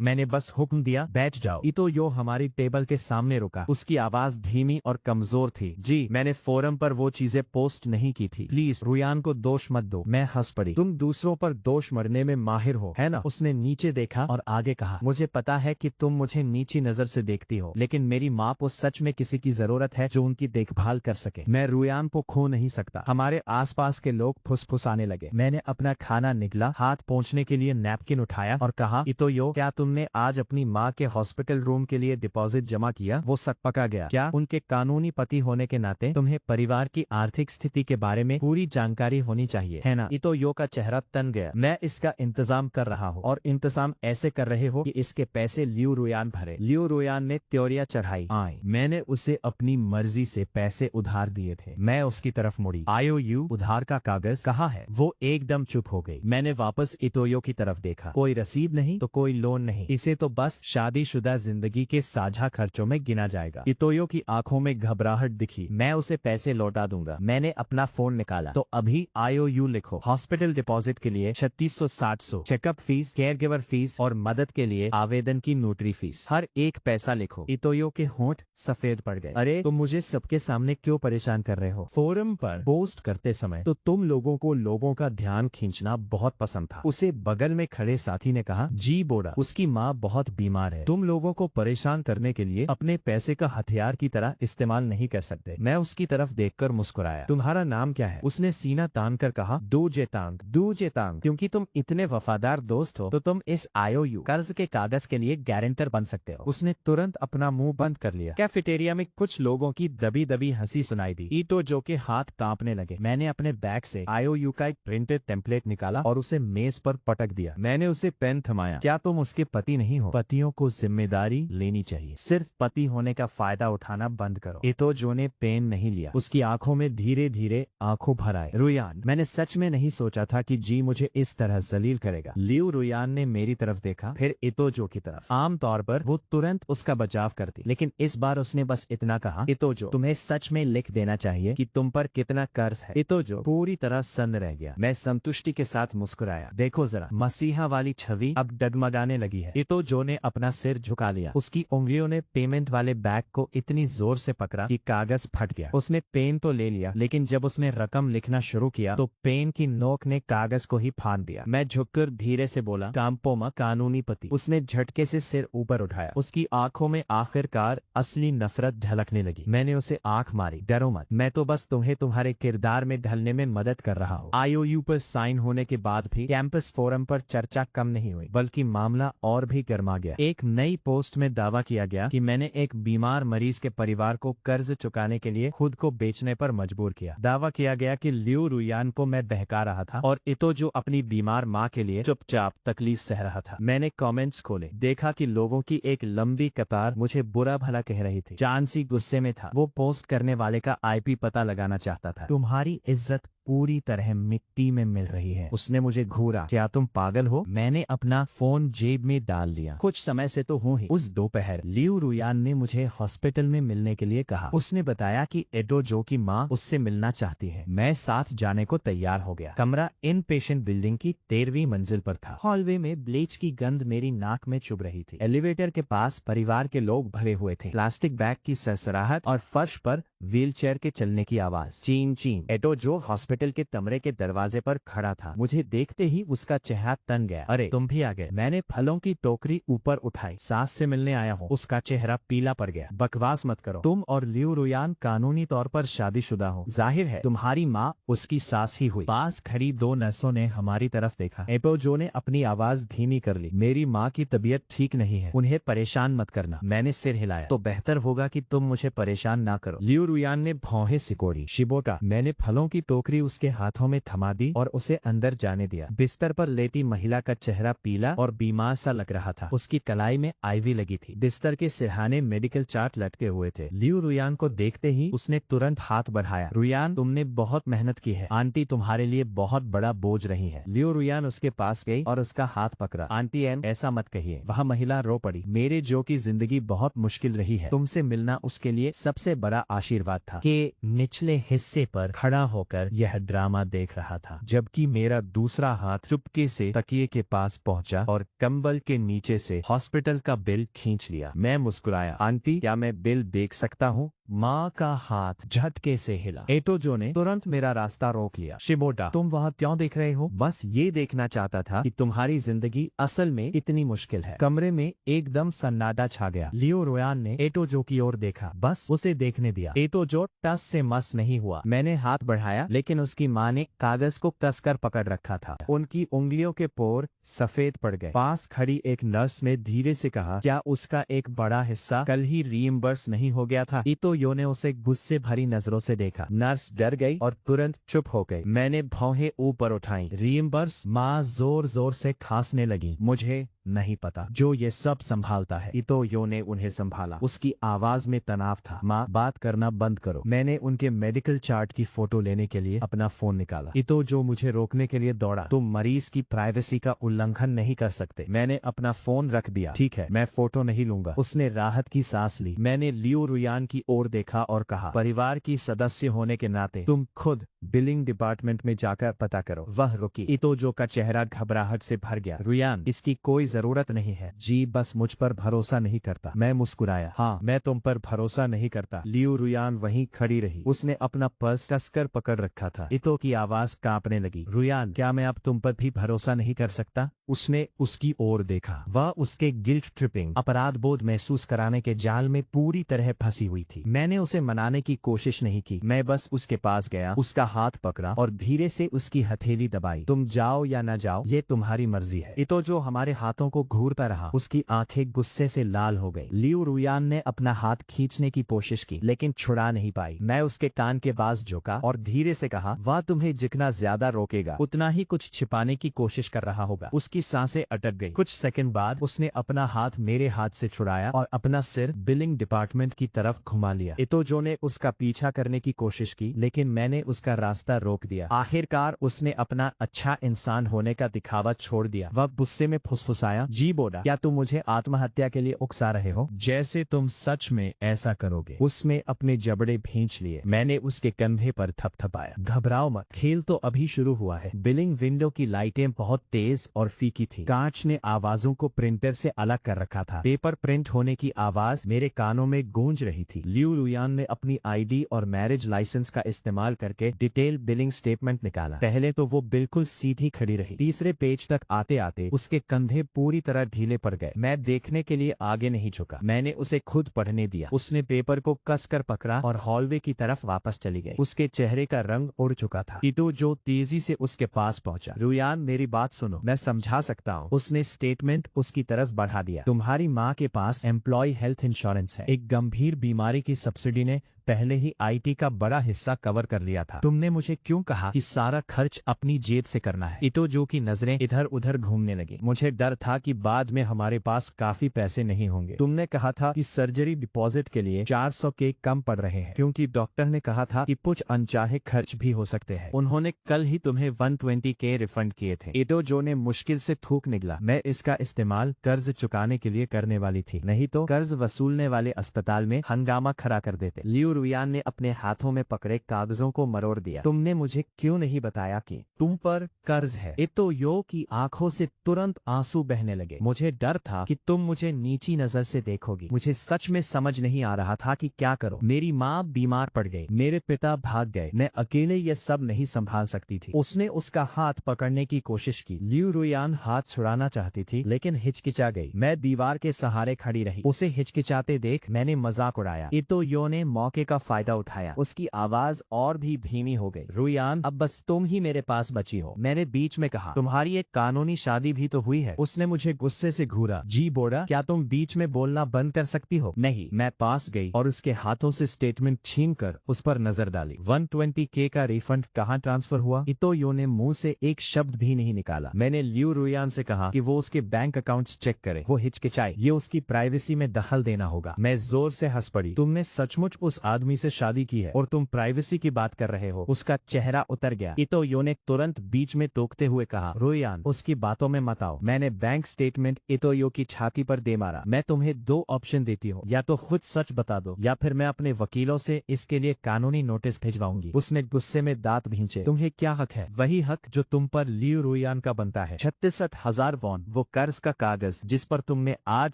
मैंने बस हुक्म दिया बैठ जाओ। इतोयो हमारी टेबल के सामने रुका। उसकी आवाज धीमी और कमजोर थी। जी, मैंने फोरम पर वो चीजें पोस्ट नहीं की थी, प्लीज रुयान को दोष मत दो। मैं हंस पड़ी। तुम दूसरों पर दोष मरने में माहिर हो, है ना? उसने नीचे देखा और आगे कहा, मुझे पता है कि तुम मुझे नीची नजर से देखती हो, लेकिन मेरी माँ को सच में किसी की जरूरत है जो उनकी देखभाल कर सके। मैं रुयान को खो नहीं सकता। हमारे आसपास के लोग फुसफुसाने लगे। मैंने अपना खाना निगला, हाथ पोंछने के लिए नैपकिन उठाया और कहा, इतोयो, क्या तुमने आज अपनी माँ के हॉस्पिटल रूम के लिए डिपॉजिट जमा किया? वो सकपका गया। क्या उनके कानूनी पति होने के नाते तुम्हें परिवार की आर्थिक स्थिति के बारे में पूरी जानकारी होनी चाहिए, है ना? इतोयो का चेहरा तन गया। मैं इसका इंतजाम कर रहा हूँ और इंतजाम ऐसे कर रहे हो कि इसके पैसे लियू रुयान भरे। लियू रुयान ने त्योरिया चढ़ाई। मैंने उसे अपनी मर्जी से पैसे उधार दिए थे। मैं उसकी तरफ मुड़ी। IOU उधार का कागज कहाँ है? वो एकदम चुप हो गई। मैंने वापस इतोयो की तरफ देखा। कोई रसीद नहीं तो कोई लोन नहीं, इसे तो बस शादीशुदा जिंदगी के साझा खर्चों में गिना जाएगा। इतोयो की आंखों में घबराहट दिखी। मैं उसे पैसे लौटा दूंगा। मैंने अपना फोन निकाला। तो अभी IOU लिखो, हॉस्पिटल डिपॉजिट के लिए 3600-700, checkup fees, care giver fees और मदद के लिए आवेदन की नोटरी फीस, हर एक पैसा लिखो। इतोयो के होंठ सफेद पड़ गए। अरे तुम मुझे सबके सामने क्यों परेशान कर रहे हो? फोरम पर पोस्ट करते समय तो तुम लोगों को लोगों का ध्यान खींचना बहुत पसंद था। उसे बगल में खड़े साथी ने कहा, जी बोड़ा, उसकी माँ बहुत बीमार है, तुम लोगों को परेशान करने के लिए अपने पैसे का हथियार की तरह इस्तेमाल नहीं कर सकते। मैं उसकी तरफ देखकर मुस्कुराया। तुम्हारा नाम क्या है? उसने सीना तान कर कहा, दूजेतांग। दूजेतांग, क्योंकि तुम इतने वफादार दोस्त हो तो तुम इस IOU कर्ज के कागज के लिए गारंटर बन सकते हो। उसने तुरंत अपना मुंह बंद कर लिया। कैफेटेरिया में कुछ लोगों की दबी दबी हंसी सुनाई दी। इतोयो के हाथ कांपने लगे। मैंने अपने बैग से IOU का एक प्रिंटेड टेम्पलेट निकाला और उसे मेज पर पटक दिया। मैंने उसे पेन थमाया। क्या तुम उसके पति नहीं हो? पतियों को जिम्मेदारी लेनी चाहिए, सिर्फ पति होने का फायदा उठाना बंद करो। इतोयो ने पेन नहीं लिया। उसकी आंखों में धीरे धीरे आंखों भर आए। रुयान, मैंने सच में नहीं सोचा था कि जी मुझे इस तरह जलील करेगा। लियू रुयान ने मेरी तरफ देखा, फिर इतोयो की तरफ। आम तौर पर वो तुरंत उसका बचाव करती, लेकिन इस बार उसने बस इतना कहा, इतोयो, तुम्हें सच में लिख देना चाहिए कि तुम पर कितना कर्ज है। इतोयो पूरी तरह सन्न रह गया। मैं संतुष्टि के साथ मुस्कुराया। देखो जरा, मसीहा वाली छवि अब डगमगाने लगी है। इतोयो ने अपना सिर झुका लिया। उसकी उंगलियों ने पेमेंट वाले बैग को इतनी जोर से पकड़ा कि कागज फट गया। उसने पेन तो ले लिया, लेकिन जब उसने रकम लिखना शुरू किया तो पेन की नोक ने कागज को ही फाड़ दिया। मैं झुककर धीरे से बोला, काम्पोमा कानूनी पति। उसने झटके से सिर ऊपर उठाया। उसकी आंखों में आखिरकार असली नफरत झलकने लगी। मैंने उसे आंख मारी। डरो मत, मैं तो बस तुम्हें तुम्हारे किरदार में ढलने में मदद कर रहा हूँ। IOU पर साइन होने के बाद भी कैंपस फोरम पर चर्चा कम नहीं हुई, बल्कि मामला और भी गर्मा गया। एक नई पोस्ट में दावा किया गया कि मैंने एक बीमार मरीज के परिवार को कर्ज चुकाने के लिए खुद को बेचने पर मजबूर किया। दावा किया गया कि लियू रुयान को मैं बहका रहा था और इतोयो अपनी बीमार माँ के लिए चुपचाप तकलीफ सह रहा था। मैंने कमेंट्स खोले, देखा कि लोगों की एक लंबी कतार मुझे बुरा भला कह रही थी। चांसी गुस्से में था। वो पोस्ट करने वाले का IP पता लगाना चाहता था। तुम्हारी इज्जत पूरी तरह मिट्टी में मिल रही है। उसने मुझे घूरा। क्या तुम पागल हो? मैंने अपना फोन जेब में डाल लिया। कुछ समय से तो हूँ ही। उस दोपहर लियू रुयान ने मुझे हॉस्पिटल में मिलने के लिए कहा। उसने बताया कि इतोयो की माँ उससे मिलना चाहती है। मैं साथ जाने को तैयार हो गया। कमरा इन पेशेंट बिल्डिंग की 13वीं मंजिल पर था। हॉलवे में ब्लीच की गंध मेरी नाक में चुभ रही थी। एलिवेटर के पास परिवार के लोग भरे हुए थे। प्लास्टिक बैग की सरसराहट और फर्श पर व्हीलचेयर के चलने की आवाज। चीन चीन। इतोयो हॉस्पिटल के कमरे के दरवाजे पर खड़ा था। मुझे देखते ही उसका चेहरा तन गया। अरे तुम भी आ गए। मैंने फलों की टोकरी ऊपर उठाई। सास से मिलने आया हूँ। उसका चेहरा पीला पड़ गया। बकवास मत करो। तुम और लियू रुयान कानूनी तौर पर शादीशुदा हो। जाहिर है तुम्हारी माँ उसकी सास ही हुई। पास खड़ी 2 नर्सों ने हमारी तरफ देखा। इतोयो ने अपनी आवाज धीमी कर ली। मेरी माँ की तबीयत ठीक नहीं है, उन्हें परेशान मत करना। मैंने सिर हिलाया। तो बेहतर होगा कि तुम मुझे परेशान ना करो। लियू रुयान ने भौहें सिकोड़ी। शिबोटा, मैंने फलों की टोकरी उसके हाथों में थमा दी और उसे अंदर जाने दिया। बिस्तर पर लेटी महिला का चेहरा पीला और बीमार सा लग रहा था। उसकी कलाई में आईवी लगी थी। बिस्तर के सिरहाने मेडिकल चार्ट लटके हुए थे। लियू रुयान को देखते ही उसने तुरंत हाथ बढ़ाया। रुयान, तुमने बहुत मेहनत की है। आंटी तुम्हारे लिए बहुत बड़ा बोझ रही है। लियू रुयान उसके पास गई और उसका हाथ पकड़ा। आंटी एन, ऐसा मत कहिए। वह महिला रो पड़ी। मेरे जो की जिंदगी बहुत मुश्किल रही है, तुमसे मिलना उसके लिए सबसे बड़ा आशीर्वाद था। के निचले हिस्से पर खड़ा होकर यह ड्रामा देख रहा था, जबकि मेरा दूसरा हाथ चुपके से तकिए के पास पहुंचा और कंबल के नीचे से हॉस्पिटल का बिल खींच लिया। मैं मुस्कुराया। आंटी, क्या मैं बिल देख सकता हूँ? माँ का हाथ झटके से हिला। एटोजो ने तुरंत मेरा रास्ता रोक लिया। शिबोटा, तुम वहाँ क्यों देख रहे हो? बस ये देखना चाहता था कि तुम्हारी जिंदगी असल में कितनी मुश्किल है। कमरे में एकदम सन्नाटा छा गया। लियो रुयान ने एटोजो की ओर देखा, बस उसे देखने दिया। एटोजो टस से मस नहीं हुआ। मैंने हाथ बढ़ाया, लेकिन उसकी माँ ने कागज को कसकर पकड़ रखा था। उनकी उंगलियों के पोर सफेद पड़ गए। पास खड़ी एक नर्स ने धीरे से कहा, क्या उसका एक बड़ा हिस्सा कल ही रीइंबर्स नहीं हो गया था? यो ने उसे गुस्से भरी नजरों से देखा। नर्स डर गई और तुरंत चुप हो गई। मैंने भौहें ऊपर उठाई। रीइंबर्स? माँ जोर जोर से खांसने लगी। मुझे नहीं पता जो ये सब संभालता है। इतोयो ने उन्हें संभाला। उसकी आवाज में तनाव था। माँ, बात करना बंद करो। मैंने उनके मेडिकल चार्ट की फोटो लेने के लिए अपना फोन निकाला। इतोजो मुझे रोकने के लिए दौड़ा। तुम मरीज की प्राइवेसी का उल्लंघन नहीं कर सकते। मैंने अपना फोन रख दिया। ठीक है, मैं फोटो नहीं लूंगा। उसने राहत की सांस ली। मैंने लियो रुयान की ओर देखा और कहा, परिवार की सदस्य होने के नाते तुम खुद बिलिंग डिपार्टमेंट में जाकर पता करो। वह रुकी। इतोजो का चेहरा घबराहट से भर गया। रुयान, इसकी कोई जरूरत नहीं है। जी, बस मुझ पर भरोसा नहीं करता। मैं मुस्कुराया। हाँ, मैं तुम पर भरोसा नहीं करता। लियू रुयान वहीं खड़ी रही। उसने अपना पर्स कसकर पकड़ रखा था। इतो की आवाज कांपने लगी। रुयान, क्या मैं अब तुम पर भी भरोसा नहीं कर सकता? उसने उसकी ओर देखा। वह उसके गिल्ट ट्रिपिंग, अपराध बोध महसूस कराने के जाल में पूरी तरह फंसी हुई थी। मैंने उसे मनाने की कोशिश नहीं की। मैं बस उसके पास गया, उसका हाथ पकड़ा और धीरे से उसकी हथेली दबाई। तुम जाओ या न जाओ, ये तुम्हारी मर्जी है। इतो जो हमारे हाथों को घूरता रहा। उसकी आंखें गुस्से से लाल हो गई। लियू रुयान ने अपना हाथ खींचने की कोशिश की, लेकिन छुड़ा नहीं पाई। मैं उसके कान के पास झुका और धीरे से कहा, वह तुम्हें जितना ज्यादा रोकेगा, उतना ही कुछ छिपाने की कोशिश कर रहा होगा। उसकी सांसें अटक गई। कुछ सेकंड बाद उसने अपना हाथ मेरे हाथ से छुड़ाया और अपना सिर बिलिंग डिपार्टमेंट की तरफ घुमा लिया। इतोजो ने उसका पीछा करने की कोशिश की, लेकिन मैंने उसका रास्ता रोक दिया। आखिरकार उसने अपना अच्छा इंसान होने का दिखावा छोड़ दिया। वह गुस्से में फुसफुसाया, जी बोला, क्या तुम मुझे आत्महत्या के लिए उकसा रहे हो? जैसे तुम सच में ऐसा करोगे। उसमें अपने जबड़े भींच लिए। मैंने उसके कंधे पर थपथपाया। घबराओ मत, खेल तो अभी शुरू हुआ है। बिलिंग विंडो की लाइटें बहुत तेज और फीकी थी। कांच ने आवाजों को प्रिंटर से अलग कर रखा था। पेपर प्रिंट होने की आवाज मेरे कानों में गूंज रही थी। लियू रुयान ने अपनी आईडी और मैरिज लाइसेंस का इस्तेमाल करके डिटेल बिलिंग स्टेटमेंट निकाला। पहले तो वो बिल्कुल सीधी खड़ी रही। तीसरे पेज तक आते आते उसके कंधे पूरी तरह ढीले पड़ गए। मैं देखने के लिए आगे नहीं झुका। मैंने उसे खुद पढ़ने दिया। उसने पेपर को कसकर पकड़ा और हॉलवे की तरफ वापस चली गई। उसके चेहरे का रंग उड़ चुका था। टीटो जो तेजी से उसके पास पहुंचा। रुयान, मेरी बात सुनो, मैं समझा सकता हूँ। उसने स्टेटमेंट उसकी तरफ बढ़ा दिया। तुम्हारी माँ के पास एम्प्लॉय हेल्थ इंश्योरेंस है। एक गंभीर बीमारी की सब्सिडी ने पहले ही आईटी का बड़ा हिस्सा कवर कर लिया था। तुमने मुझे क्यों कहा कि सारा खर्च अपनी जेब से करना है? इटोजो की नजरें इधर उधर घूमने लगी। मुझे डर था कि बाद में हमारे पास काफी पैसे नहीं होंगे। तुमने कहा था कि सर्जरी डिपॉजिट के लिए 400 के कम पड़ रहे हैं, क्योंकि डॉक्टर ने कहा था कि कुछ अनचाहे खर्च भी हो सकते हैं। उन्होंने कल ही तुम्हें 120 के रिफंड किए थे। इटोजो ने मुश्किल से थूक निकला। मैं इसका इस्तेमाल कर्ज चुकाने के लिए करने वाली थी, नहीं तो कर्ज वसूलने वाले अस्पताल में हंगामा खड़ा कर देते। लियू रुयान ने अपने हाथों में पकड़े कागजों को मरोड़ दिया। तुमने मुझे क्यों नहीं बताया कि तुम पर कर्ज है? इतोयो की आंखों से तुरंत आंसू बहने लगे। मुझे डर था कि तुम मुझे नीची नजर से देखोगी। मुझे सच में समझ नहीं आ रहा था कि क्या करो। मेरी माँ बीमार पड़ गई, मेरे पिता भाग गए, मैं अकेले ये सब नहीं संभाल सकती थी। उसने उसका हाथ पकड़ने की कोशिश की। लियू रुयान हाथ छुड़ाना चाहती थी, लेकिन हिचकिचा गई। मैं दीवार के सहारे खड़ी रही। उसे हिचकिचाते देख मैंने मजाक उड़ाया। इतोयो ने मौके मौके का फायदा उठाया। उसकी आवाज और भी धीमी हो गई। रुयान, अब बस तुम ही मेरे पास बची हो। मैंने बीच में कहा, तुम्हारी एक कानूनी शादी भी तो हुई है। उसने मुझे गुस्से से घूरा। जी बोड़ा, क्या तुम बीच में बोलना बंद कर सकती हो? नहीं। मैं पास गई और उसके हाथों से स्टेटमेंट छीनकर उस पर नजर डाली। 120K का रिफंड कहाँ ट्रांसफर हुआ? इतोयो ने मुंह से एक शब्द भी नहीं निकाला। मैंने लियू रुयान से कहा कि वो उसके बैंक अकाउंट्स चेक करे। वो हिचकिचाई। ये उसकी प्राइवेसी में दखल देना होगा। मैं जोर से हंस पड़ी। तुमने सचमुच उस आदमी से शादी की है और तुम प्राइवेसी की बात कर रहे हो? उसका चेहरा उतर गया। इतोयो ने तुरंत बीच में टोकते हुए कहा, रुयान, उसकी बातों में मत आओ। मैंने बैंक स्टेटमेंट इतोयो की छाती पर दे मारा। मैं तुम्हें दो ऑप्शन देती हूँ, या तो खुद सच बता दो या फिर मैं अपने वकीलों से इसके लिए कानूनी नोटिस भिजवाऊंगी। उसने गुस्से में दांत भींचे। तुम्हें क्या हक है? वही हक जो तुम पर लियू रुयान का बनता है। 36,000 वॉन, वो कर्ज का कागज जिस पर तुमने आज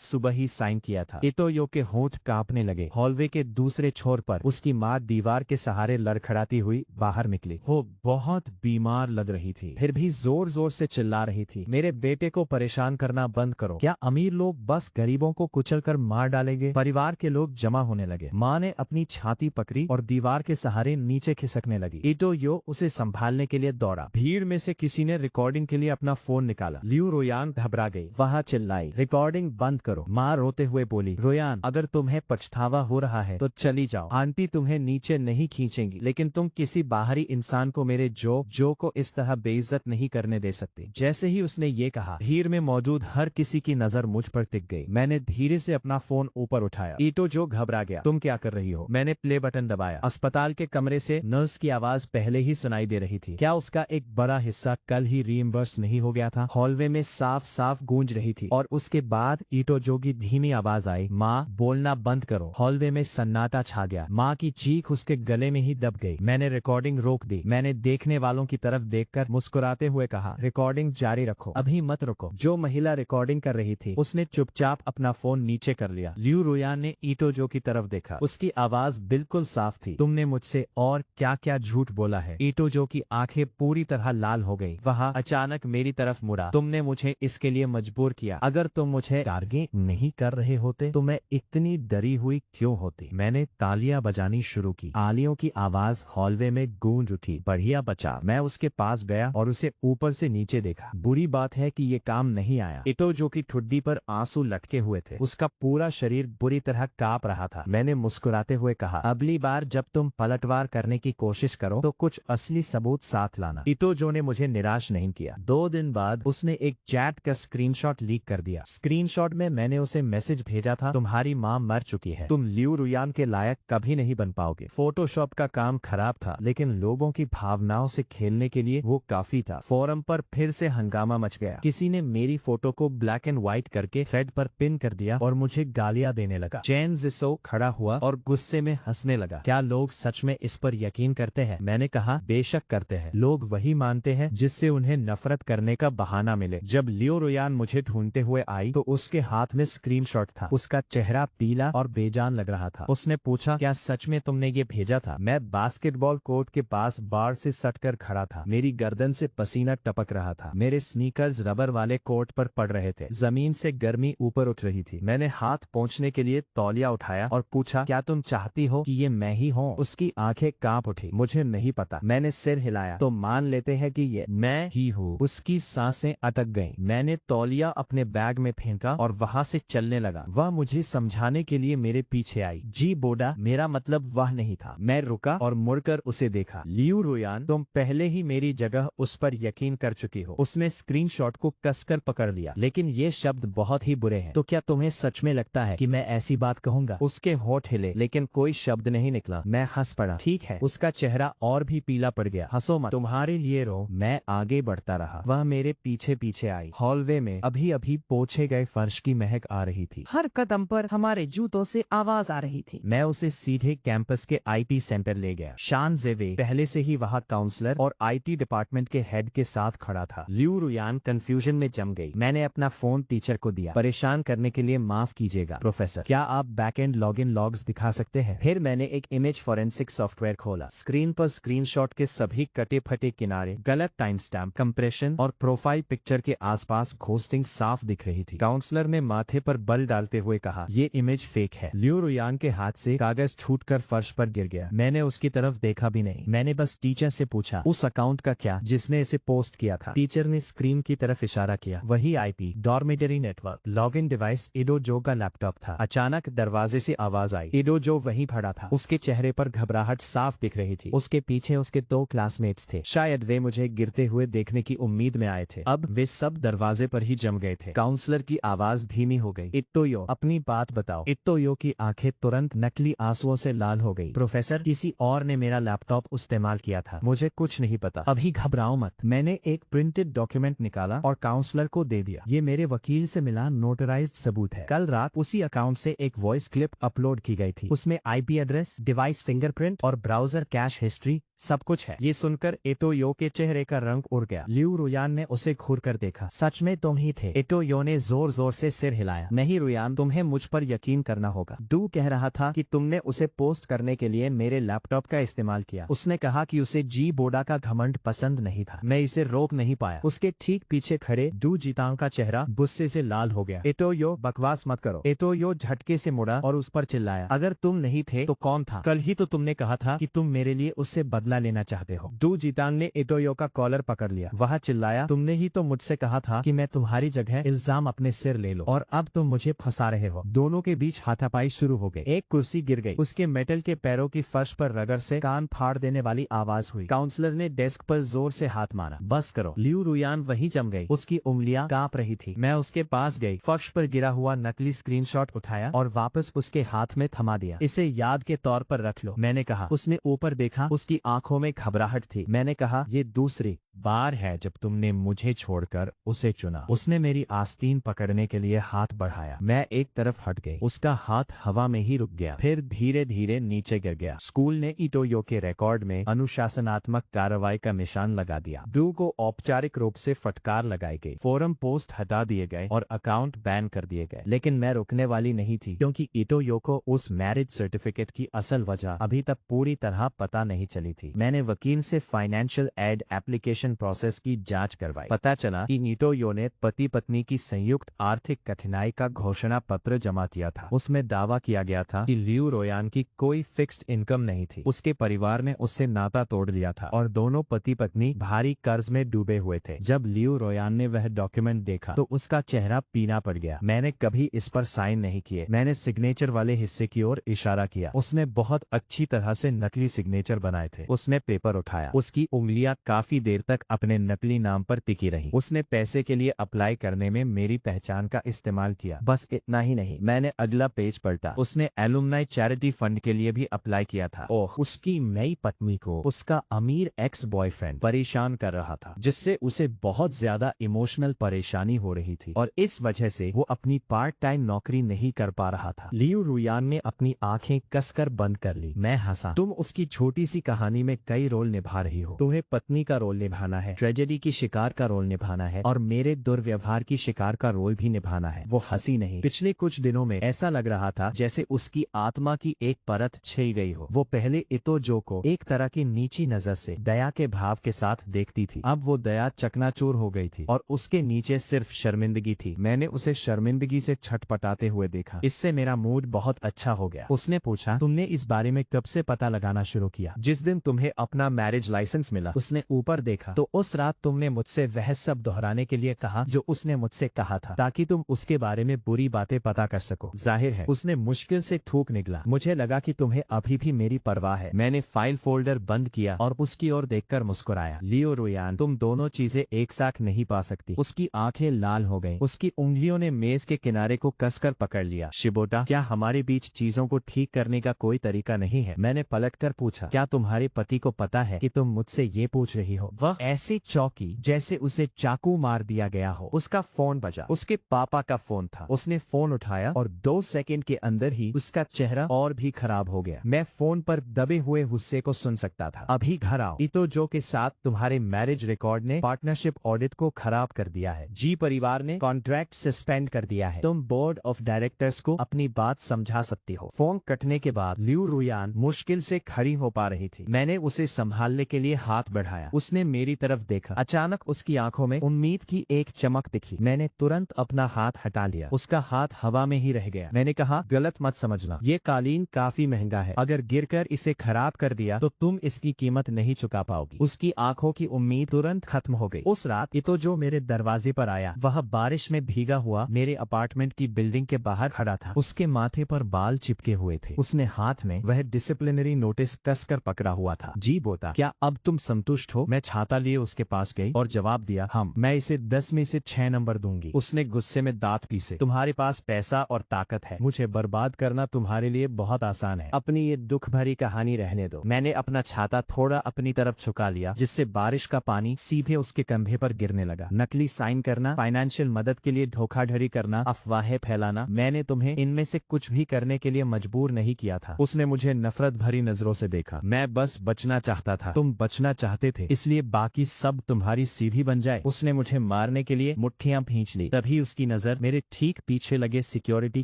सुबह ही साइन किया था। इतोयो के होंठ कांपने लगे। हॉलवे के दूसरे छोर पर उसकी माँ दीवार के सहारे लड़खड़ाती हुई बाहर निकली। वो बहुत बीमार लग रही थी, फिर भी जोर जोर से चिल्ला रही थी, मेरे बेटे को परेशान करना बंद करो। क्या अमीर लोग बस गरीबों को कुचलकर मार डालेंगे? परिवार के लोग जमा होने लगे। माँ ने अपनी छाती पकड़ी और दीवार के सहारे नीचे खिसकने लगी। इतोयो उसे संभालने के लिए दौड़ा। भीड़ में से किसी ने रिकॉर्डिंग के लिए अपना फोन निकाला। लियू रुयान घबरा गई। वह चिल्लाई, रिकॉर्डिंग बंद करो। माँ रोते हुए बोली, रुयान, अगर तुम्हें पछतावा हो रहा है तो चली जाओ। आंटी तुम्हें नीचे नहीं खींचेंगी, लेकिन तुम किसी बाहरी इंसान को मेरे जो को इस तरह बेइज्जत नहीं करने दे सकते। जैसे ही उसने ये कहा, भीड़ में मौजूद हर किसी की नजर मुझ पर टिक गई। मैंने धीरे से अपना फोन ऊपर उठाया। इतोयो घबरा गया। तुम क्या कर रही हो? मैंने प्ले बटन दबाया। अस्पताल के कमरे से नर्स की आवाज पहले ही सुनाई दे रही थी। क्या उसका एक बड़ा हिस्सा कल ही रीइंबर्स नहीं हो गया था? हॉलवे में साफ साफ गूंज रही थी। और उसके बाद इतोयो की धीमी आवाज आई, माँ, बोलना बंद करो। हॉलवे में सन्नाटा छा गया। माँ की चीख उसके गले में ही दब गई। मैंने रिकॉर्डिंग रोक दी। मैंने देखने वालों की तरफ देखकर मुस्कुराते हुए कहा, रिकॉर्डिंग जारी रखो, अभी मत रुको। जो महिला रिकॉर्डिंग कर रही थी उसने चुपचाप अपना फोन नीचे कर लिया। लियू रुयान ने इतोयो की तरफ देखा। उसकी आवाज बिल्कुल साफ थी, तुमने मुझसे और क्या क्या झूठ बोला है? इतोयो की आंखें पूरी तरह लाल हो गई। वह अचानक मेरी तरफ मुड़ा। तुमने मुझे इसके लिए मजबूर किया। अगर तुम मुझे टारगेट नहीं कर रहे होते तो मैं इतनी डरी हुई क्यों होती? मैंने तालियां बजानी शुरू की। तालियों की आवाज हॉलवे में गूंज उठी। बढ़िया बचा। मैं उसके पास गया और उसे ऊपर से नीचे देखा। बुरी बात है कि ये काम नहीं आया। इतोयो की ठुड्डी पर आंसू लटके हुए थे। उसका पूरा शरीर बुरी तरह कांप रहा था। मैंने मुस्कुराते हुए कहा, अगली बार जब तुम पलटवार करने की कोशिश करो तो कुछ असली सबूत साथ लाना। इतोयो ने मुझे निराश नहीं किया। 2 दिन बाद उसने एक चैट का स्क्रीनशॉट लीक कर दिया। स्क्रीनशॉट में मैंने उसे मैसेज भेजा था, तुम्हारी माँ मर चुकी है, तुम लियू रुयान के लायक कभी नहीं बन पाओगे। फोटोशॉप का काम खराब था, लेकिन लोगों की भावनाओं से खेलने के लिए वो काफी था। फोरम पर फिर से हंगामा मच गया। किसी ने मेरी फोटो को ब्लैक एंड व्हाइट करके थ्रेड पर पिन कर दिया और मुझे गालियां देने लगा। चैन जिसो खड़ा हुआ और गुस्से में हंसने लगा। क्या लोग सच में इस पर यकीन करते हैं? मैंने कहा, बेशक करते हैं। लोग वही मानते हैं जिससे उन्हें नफरत करने का बहाना मिले। जब लियू रुयान मुझे ढूंढते हुए आई तो उसके हाथ में स्क्रीनशॉट था। उसका चेहरा पीला और बेजान लग रहा था। उसने पूछा, क्या सच में तुमने ये भेजा था? मैं बास्केटबॉल कोर्ट के पास बार से सटकर खड़ा था। मेरी गर्दन से पसीना टपक रहा था। मेरे स्नीकर्स रबर वाले कोर्ट पर पड़ रहे थे। जमीन से गर्मी ऊपर उठ रही थी। मैंने हाथ पहुंचने के लिए तौलिया उठाया और पूछा, क्या तुम चाहती हो कि ये मैं ही हूँ? उसकी आंखें कांप उठी। मुझे नहीं पता। मैंने सिर हिलाया। तो मान लेते हैं कि ये मैं ही हूँ। उसकी सांसें अटक गईं। मैंने तौलिया अपने बैग में फेंका और वहां से चलने लगा। वह मुझे समझाने के लिए मेरे पीछे आई। जी बोडा, मेरा मतलब वह नहीं था। मैं रुका और मुड़कर उसे देखा। लियू रुयान, तुम पहले ही मेरी जगह उस पर यकीन कर चुकी हो। उसने स्क्रीनशॉट को कसकर पकड़ लिया। लेकिन ये शब्द बहुत ही बुरे हैं। तो क्या तुम्हें सच में लगता है कि मैं ऐसी बात कहूंगा? उसके होंठ हिले, लेकिन कोई शब्द नहीं निकला। मैं हंस पड़ा। ठीक है। उसका चेहरा और भी पीला पड़ गया। हंसो मत, तुम्हारे लिए रो। मैं आगे बढ़ता रहा। वह मेरे पीछे पीछे आई। हॉलवे में अभी अभी पोछे गए फर्श की महक आ रही थी। हर कदम पर हमारे जूतों से आवाज आ रही थी। मैं उसे सीधे कैंपस के आईटी सेंटर ले गया। शान जेवे पहले से ही वहाँ काउंसलर और आईटी डिपार्टमेंट के हेड के साथ खड़ा था। लियू रुयान कंफ्यूजन में जम गई। मैंने अपना फोन टीचर को दिया। परेशान करने के लिए माफ कीजिएगा प्रोफेसर, क्या आप बैकएंड लॉगिन लॉग्स दिखा सकते हैं? फिर मैंने एक इमेज फॉरेंसिक सॉफ्टवेयर खोला। स्क्रीन पर स्क्रीनशॉट के सभी कटे फटे किनारे, गलत टाइम स्टैम्प, कंप्रेशन और प्रोफाइल पिक्चर के आसपास घोस्टिंग साफ दिख रही थी। काउंसलर ने माथे पर बल डालते हुए कहा, ये इमेज फेक है। लियू रुयान के हाथ से कागज छूटकर फर्श पर गिर गया। मैंने उसकी तरफ देखा भी नहीं। मैंने बस टीचर से पूछा, उस अकाउंट का क्या जिसने इसे पोस्ट किया था? टीचर ने स्क्रीन की तरफ इशारा किया। वही IP, dormitory network, login device इडोजो का लैपटॉप था। अचानक दरवाजे से आवाज आई। इडोजो वहीं खड़ा था। उसके चेहरे पर घबराहट साफ दिख रही थी। उसके पीछे उसके 2 क्लासमेट्स थे। शायद वे मुझे गिरते हुए देखने की उम्मीद में आए थे। अब वे सब दरवाजे पर ही जम गए थे। काउंसलर की आवाज धीमी हो गई। इट्टोयो, अपनी बात बताओ। इट्टोयो की आंखें तुरंत नकली आंसुओं से लाल हो गई। प्रोफेसर, किसी और ने मेरा लैपटॉप इस्तेमाल किया था। मुझे कुछ नहीं पता। अभी घबराओ मत। मैंने एक प्रिंटेड डॉक्यूमेंट निकाला और काउंसलर को दे दिया। ये मेरे वकील से मिला नोटराइज्ड सबूत है। कल रात उसी अकाउंट से एक वॉइस क्लिप अपलोड की गई थी। उसमें आईपी एड्रेस, डिवाइस फिंगरप्रिंट और ब्राउजर कैश हिस्ट्री सब कुछ है। ये सुनकर इटोयो के चेहरे का रंग उड़ गया। लियू रुयान ने उसे घूरकर देखा। सच में तुम ही थे? इटोयो ने जोर जोर से सिर हिलाया। नहीं रुयान, तुम्हें मुझ पर यकीन करना होगा। डू कह रहा था कि तुमने उसे पोस्ट करने के लिए मेरे लैपटॉप का इस्तेमाल किया। उसने कहा कि उसे जी बोडा का घमंड पसंद नहीं था। मैं इसे रोक नहीं पाया। उसके ठीक पीछे खड़े डू जितांग का चेहरा गुस्से से लाल हो गया। इटोयो, बकवास मत करो। इटोयो झटके से मुड़ा और उस पर चिल्लाया, अगर तुम नहीं थे तो कौन था? कल ही तो तुमने कहा था कि तुम मेरे लिए उससे बदला लेना चाहते हो। डू जितांग ने इटोयो का कॉलर पकड़ लिया। वह चिल्लाया, तुमने ही तो मुझसे कहा था कि मैं तुम्हारी जगह इल्जाम अपने सिर ले लो, और अब तुम मुझे फंसा रहे हो। दोनों के बीच हाथापाई शुरू हो गई। एक कुर्सी गिर गई। उसके मेटल के पैरों की फर्श पर रगड़ से कान फाड़ देने वाली आवाज हुई। काउंसलर ने डेस्क पर जोर से हाथ मारा। बस करो। लियू रुयान वहीं जम गई। उसकी उंगलियां कांप रही थी। मैं उसके पास गई, फर्श पर गिरा हुआ नकली स्क्रीनशॉट उठाया और वापस उसके हाथ में थमा दिया। इसे याद के तौर पर रख लो, मैंने कहा। उसने ऊपर देखा। उसकी आंखों में घबराहट थी। मैंने कहा, ये दूसरी बार है जब तुमने मुझे छोड़कर उसे चुना। उसने मेरी आस्तीन पकड़ने के लिए हाथ बढ़ाया। मैं एक तरफ हट गई। उसका हाथ हवा में ही रुक गया, फिर धीरे धीरे नीचे गिर गया। स्कूल ने इटोयो के रिकॉर्ड में अनुशासनात्मक कार्रवाई का निशान लगा दिया। डू को औपचारिक रूप से फटकार लगाई गई। फोरम पोस्ट हटा दिए गए और अकाउंट बैन कर दिए गए। लेकिन मैं रुकने वाली नहीं थी, क्योंकि इटोयो को उस मैरिज सर्टिफिकेट की असल वजह अभी तक पूरी तरह पता नहीं चली थी। मैंने वकील से फाइनेंशियल एड एप्लीकेशन प्रोसेस की जांच करवाई। पता चला कि इटोयो ने पति पत्नी की संयुक्त आर्थिक कठिनाई का घोषणा पत्र जमा किया था। उसमें दावा किया गया था कि लियू रोयान की कोई फिक्स्ड इनकम नहीं थी। उसके परिवार ने उससे नाता तोड़ लिया था और दोनों पति पत्नी भारी कर्ज में डूबे हुए थे। जब लियू रोयान ने वह डॉक्यूमेंट देखा तो उसका चेहरा पीला पड़ गया। मैंने कभी इस पर साइन नहीं किए। मैंने सिग्नेचर वाले हिस्से की ओर इशारा किया। उसने बहुत अच्छी तरह से नकली सिग्नेचर बनाए थे। उसने पेपर उठाया। उसकी उंगलियां काफी देर तक अपने नकली नाम पर टिकी रही। उसने पैसे के लिए अप्लाई करने में मेरी पहचान का इस्तेमाल किया। बस इतना ही नहीं, मैंने अगला पेज पलटा। उसने एलुमनाई चैरिटी फंड के लिए भी अप्लाई किया था। ओह, उसकी नई पत्नी को उसका अमीर एक्स बॉयफ्रेंड परेशान कर रहा था, जिससे उसे बहुत ज्यादा इमोशनल परेशानी हो रही थी, और इस वजह से वो अपनी पार्ट टाइम नौकरी नहीं कर पा रहा था। लियू रुयान ने अपनी आंखें कसकर बंद कर ली। मैं हंसा। तुम उसकी छोटी सी कहानी में कई रोल निभा रही हो। तुम्हें पत्नी का रोल निभाना है, ट्रेजेडी की शिकार का रोल निभाना है, और मेरे दुर्व्यवहार की शिकार का रोल भी निभाना है। वो हंसी नहीं। पिछले कुछ दिनों में ऐसा लग रहा था जैसे उसकी आत्मा की एक परत छिल गई हो। वो पहले इतोजो को एक तरह की नीची नजर से दया के भाव के साथ देखती थी। अब वो दया चकनाचूर हो गई थी और उसके नीचे सिर्फ शर्मिंदगी थी। मैंने उसे शर्मिंदगी से छटपटाते हुए देखा। इससे मेरा मूड बहुत अच्छा हो गया। उसने पूछा, तुमने इस बारे में कब से पता लगाना शुरू किया? जिस दिन तुम्हें अपना मैरिज लाइसेंस मिला। उसने ऊपर देखा। तो उस रात तुमने मुझसे वह सब दोहराने के लिए कहा जो उसने मुझसे कहा था, ताकि तुम उसके बारे में बुरी बातें पता कर सको। जाहिर है। उसने मुश्किल से थूक निकला। मुझे लगा कि तुम्हें अभी भी मेरी परवाह है। मैंने फाइल फोल्डर बंद किया और उसकी ओर देखकर मुस्कुराया। लियो रुयान, तुम दोनों चीजें एक साथ नहीं पा सकती। उसकी आंखें लाल हो गईं। उसकी उंगलियों ने मेज के किनारे को कसकर पकड़ लिया। शिबोटा, क्या हमारे बीच चीजों को ठीक करने का कोई तरीका नहीं है? मैंने पलटकर पूछा। क्या तुम्हारे पति को पता है कि तुम मुझसे ये पूछ रही हो? वह ऐसी चौंकी जैसे उसे चाकू मार दिया गया हो। उसका फोन बजा। उसके पापा का फोन था। उसने फोन उठाया और 2 सेकंड के अंदर ही उसका चेहरा और भी खराब हो गया। मैं फोन पर दबे हुए गुस्से को सुन सकता था। अभी घर आओ। इतोजो के साथ तुम्हारे मैरिज रिकॉर्ड ने पार्टनरशिप ऑडिट को खराब कर दिया है। जी परिवार ने कॉन्ट्रैक्ट सस्पेंड कर दिया है। तुम बोर्ड ऑफ डायरेक्टर्स को अपनी बात समझा सकती हो। फोन कटने के बाद लियू रुयान मुश्किल से खड़ी हो पा रही थी। मैंने उसे संभालने के लिए हाथ बढ़ाया। उसने मेरी मेरी तरफ देखा। अचानक उसकी आंखों में उम्मीद की एक चमक दिखी। मैंने तुरंत अपना हाथ हटा लिया। उसका हाथ हवा में ही रह गया। मैंने कहा, गलत मत समझना, ये कालीन काफी महंगा है। अगर गिरकर इसे खराब कर दिया तो तुम इसकी कीमत नहीं चुका पाओगी। उसकी आंखों की उम्मीद तुरंत खत्म हो गई। उस रात इतो जो मेरे दरवाजे पर आया, वह बारिश में भीगा हुआ मेरे अपार्टमेंट की बिल्डिंग के बाहर खड़ा था। उसके माथे पर बाल चिपके हुए थे। उसने हाथ में वह डिसिप्लिनरी नोटिस कसकर पकड़ा हुआ था। जी बोता, क्या अब तुम संतुष्ट हो? मैं छाता लिए उसके पास गई और जवाब दिया, हम। मैं इसे 10 में से 6 नंबर दूंगी। उसने गुस्से में दांत पीसे। तुम्हारे पास पैसा और ताकत है, मुझे बर्बाद करना तुम्हारे लिए बहुत आसान है। अपनी ये दुख भरी कहानी रहने दो। मैंने अपना छाता थोड़ा अपनी तरफ झुका लिया, जिससे बारिश का पानी सीधे उसके कंधे पर गिरने लगा। नकली साइन करना, फाइनेंशियल मदद के लिए धोखाधड़ी करना, अफवाहें फैलाना, मैंने तुम्हें इनमें से कुछ भी करने के लिए मजबूर नहीं किया था। उसने मुझे नफरत भरी नजरों से देखा। मैं बस बचना चाहता था। तुम बचना चाहते थे, इसलिए बाकी सब तुम्हारी सीढ़ी बन जाए। उसने मुझे मारने के लिए मुट्ठियां भींच ली। तभी उसकी नजर मेरे ठीक पीछे लगे सिक्योरिटी